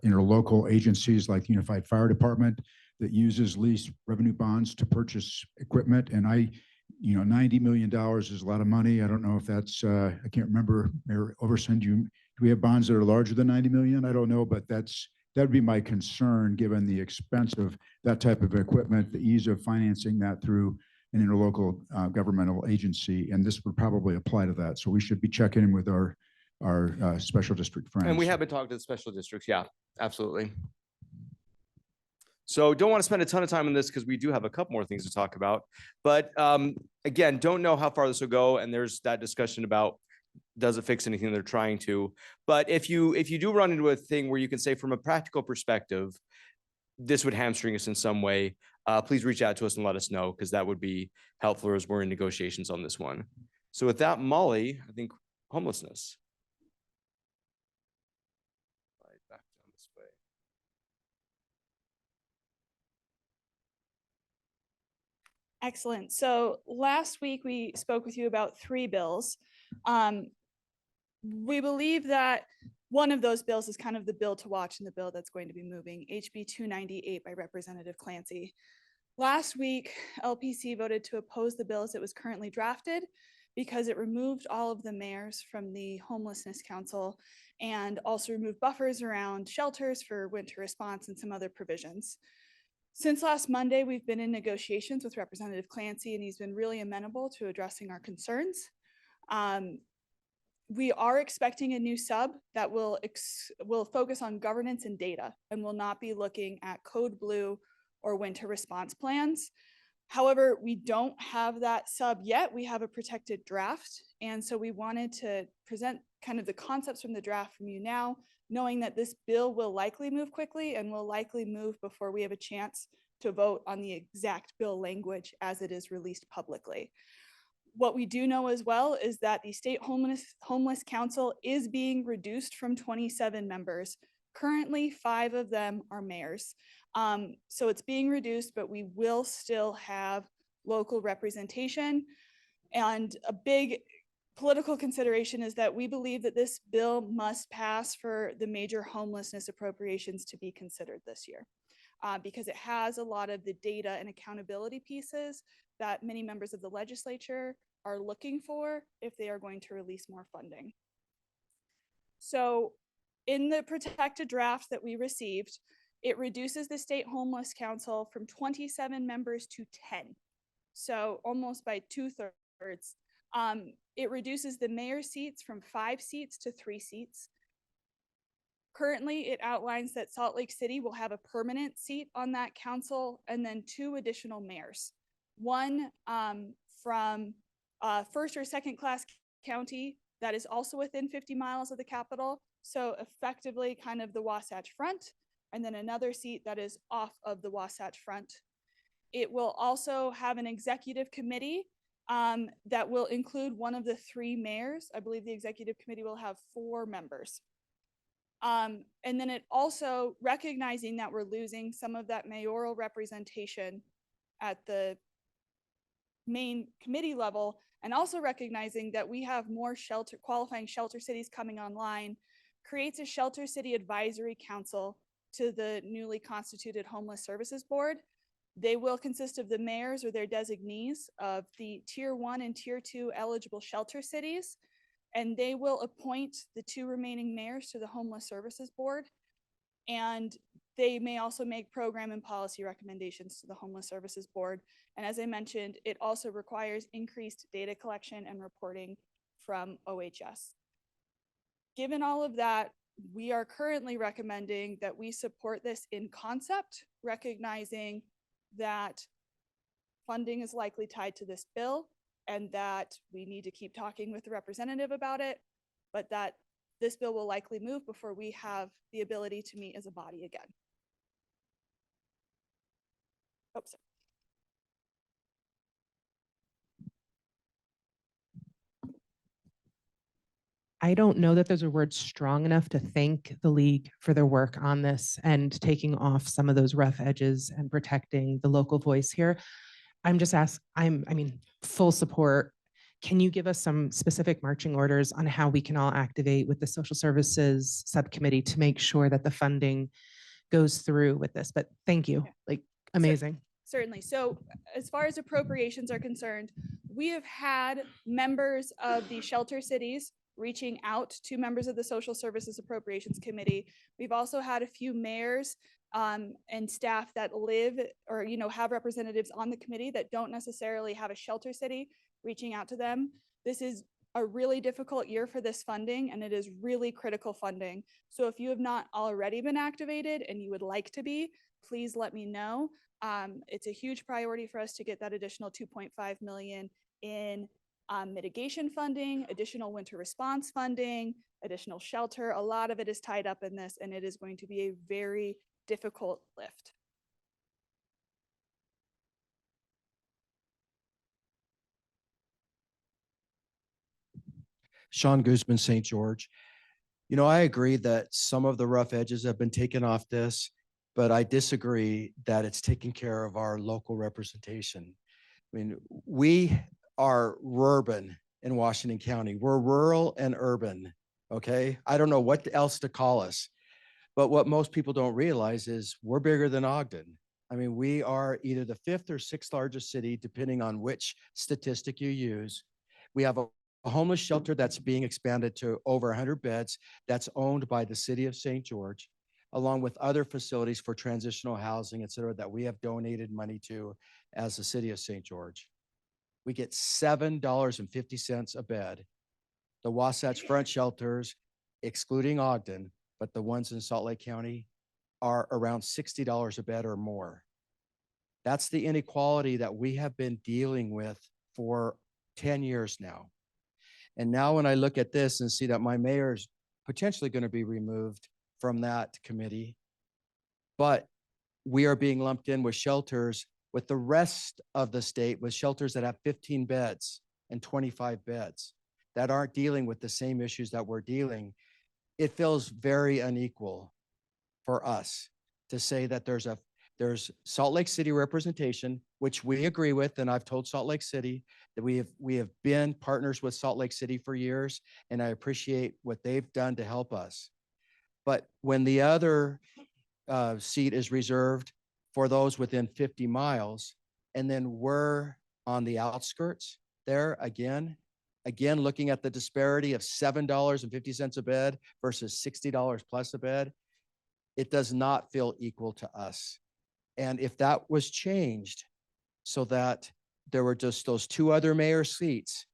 interlocal agencies like the Unified Fire Department that uses lease revenue bonds to purchase equipment. And $90 million is a lot of money. I don't know if that's, I can't remember, Mayor Overson, do we have bonds that are larger than 90 million? I don't know, but that would be my concern given the expense of that type of equipment, the ease of financing that through an interlocal governmental agency. And this would probably apply to that. So we should be checking in with our special district friends. And we have been talking to the special districts. Yeah, absolutely. So don't want to spend a ton of time on this because we do have a couple more things to talk about. But again, don't know how far this will go. And there's that discussion about, does it fix anything they're trying to? But if you do run into a thing where you can say from a practical perspective, this would hamstring us in some way, please reach out to us and let us know, because that would be helpful as we're in negotiations on this one. So with that, Molly, I think homelessness. Back down this way. Excellent. So last week we spoke with you about 3 bills. We believe that one of those bills is kind of the bill to watch and the bill that's going to be moving, HB 298 by Representative Clancy. Last week, LPC voted to oppose the bill as it was currently drafted because it removed all of the mayors from the Homelessness Council and also removed buffers around shelters for winter response and some other provisions. Since last Monday, we've been in negotiations with Representative Clancy, and he's been really amenable to addressing our concerns. We are expecting a new sub that will focus on governance and data and will not be looking at Code Blue or winter response plans. However, we don't have that sub yet. We have a protected draft. And so we wanted to present kind of the concepts from the draft from you now, knowing that this bill will likely move quickly and will likely move before we have a chance to vote on the exact bill language as it is released publicly. What we do know as well is that the State Homeless Council is being reduced from 27 members. Currently, 5 of them are mayors. So it's being reduced, but we will still have local representation. And a big political consideration is that we believe that this bill must pass for the major homelessness appropriations to be considered this year, because it has a lot of the data and accountability pieces that many members of the legislature are looking for if they are going to release more funding. So in the protected draft that we received, it reduces the State Homeless Council from 27 members to 10. So almost by 2/3. It reduces the mayor seats from 5 seats to 3 seats. Currently, it outlines that Salt Lake City will have a permanent seat on that council and then 2 additional mayors. One from first or second class county that is also within 50 miles of the capital. So effectively kind of the Wasatch Front, and then another seat that is off of the Wasatch Front. It will also have an executive committee that will include one of the 3 mayors. I believe the executive committee will have 4 members. And then it also, recognizing that we're losing some of that mayoral representation at the main committee level, and also recognizing that we have more qualifying shelter cities coming online, creates a Shelter City Advisory Council to the newly constituted Homeless Services Board. They will consist of the mayors or their designees of the Tier 1 and Tier 2 eligible shelter cities, and they will appoint the 2 remaining mayors to the Homeless Services Board. And they may also make program and policy recommendations to the Homeless Services Board. And as I mentioned, it also requires increased data collection and reporting from OHS. Given all of that, we are currently recommending that we support this in concept, recognizing that funding is likely tied to this bill and that we need to keep talking with the representative about it, but that this bill will likely move before we have the ability to meet as a body again. Oh, sorry. I don't know that there's a word strong enough to thank the league for their work on this and taking off some of those rough edges and protecting the local voice here. I'm just full support. Can you give us some specific marching orders on how we can all activate with the social services subcommittee to make sure that the funding goes through with this? But thank you, like amazing. Certainly. So as far as appropriations are concerned, we have had members of the shelter cities reaching out to members of the Social Services Appropriations Committee. We've also had a few mayors and staff that live or have representatives on the committee that don't necessarily have a shelter city reaching out to them. This is a really difficult year for this funding, and it is really critical funding. So if you have not already been activated and you would like to be, please let me know. It's a huge priority for us to get that additional 2.5 million in mitigation funding, additional winter response funding, additional shelter. A lot of it is tied up in this, and it is going to be a very difficult lift. Sean Guzman, St. George. I agree that some of the rough edges have been taken off this, but I disagree that it's taking care of our local representation. We are urban in Washington County. We're rural and urban, okay? I don't know what else to call us, but what most people don't realize is we're bigger than Ogden. We are either the 5th or 6th largest city, depending on which statistic you use. We have a homeless shelter that's being expanded to over 100 beds that's owned by the city of St. George. along with other facilities for transitional housing, et cetera, that we have donated money to as the city of St. George. We get $7.50 a bed. The Wasatch Front shelters, excluding Ogden, but the ones in Salt Lake County are around $60 a bed or more. That's the inequality that we have been dealing with for 10 years now. And now when I look at this and see that my mayor's potentially going to be removed from that committee, but we are being lumped in with shelters with the rest of the state, with shelters that have 15 beds and 25 beds that aren't dealing with the same issues that we're dealing. It feels very unequal for us to say that there's Salt Lake City representation, which we agree with, and I've told Salt Lake City that we have been partners with Salt Lake City for years, and I appreciate what they've done to help us. But when the other seat is reserved for those within 50 miles, and then we're on the outskirts there again, looking at the disparity of $7.50 a bed versus $60 plus a bed, it does not feel equal to us. And if that was changed so that there were just those two other mayor seats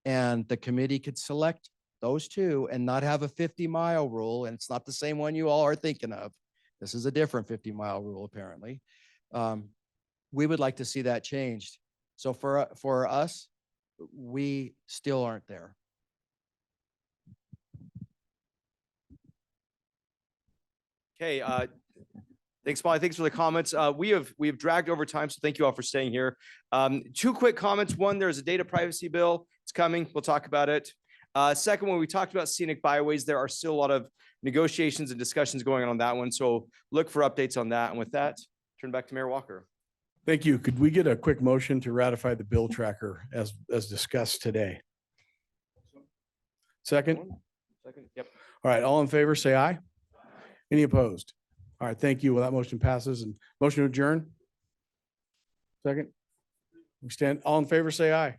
and the committee could select those two and not have a 50-mile rule, and it's not the same one you all are thinking of. This is a different 50-mile rule, apparently. We would like to see that changed. So for us, we still aren't there. Okay, thanks, Molly. Thanks for the comments. We have dragged over time, so thank you all for staying here. Two quick comments. One, there's a data privacy bill. It's coming. We'll talk about it. Second, when we talked about scenic byways, there are still a lot of negotiations and discussions going on that one. So look for updates on that. And with that, turn back to Mayor Walker. Thank you. Could we get a quick motion to ratify the bill tracker as discussed today? Second? Second, yep. All right, all in favor, say aye. Any opposed? All right, thank you. Well, that motion passes. And motion to adjourn? Second? We stand, all in favor, say aye.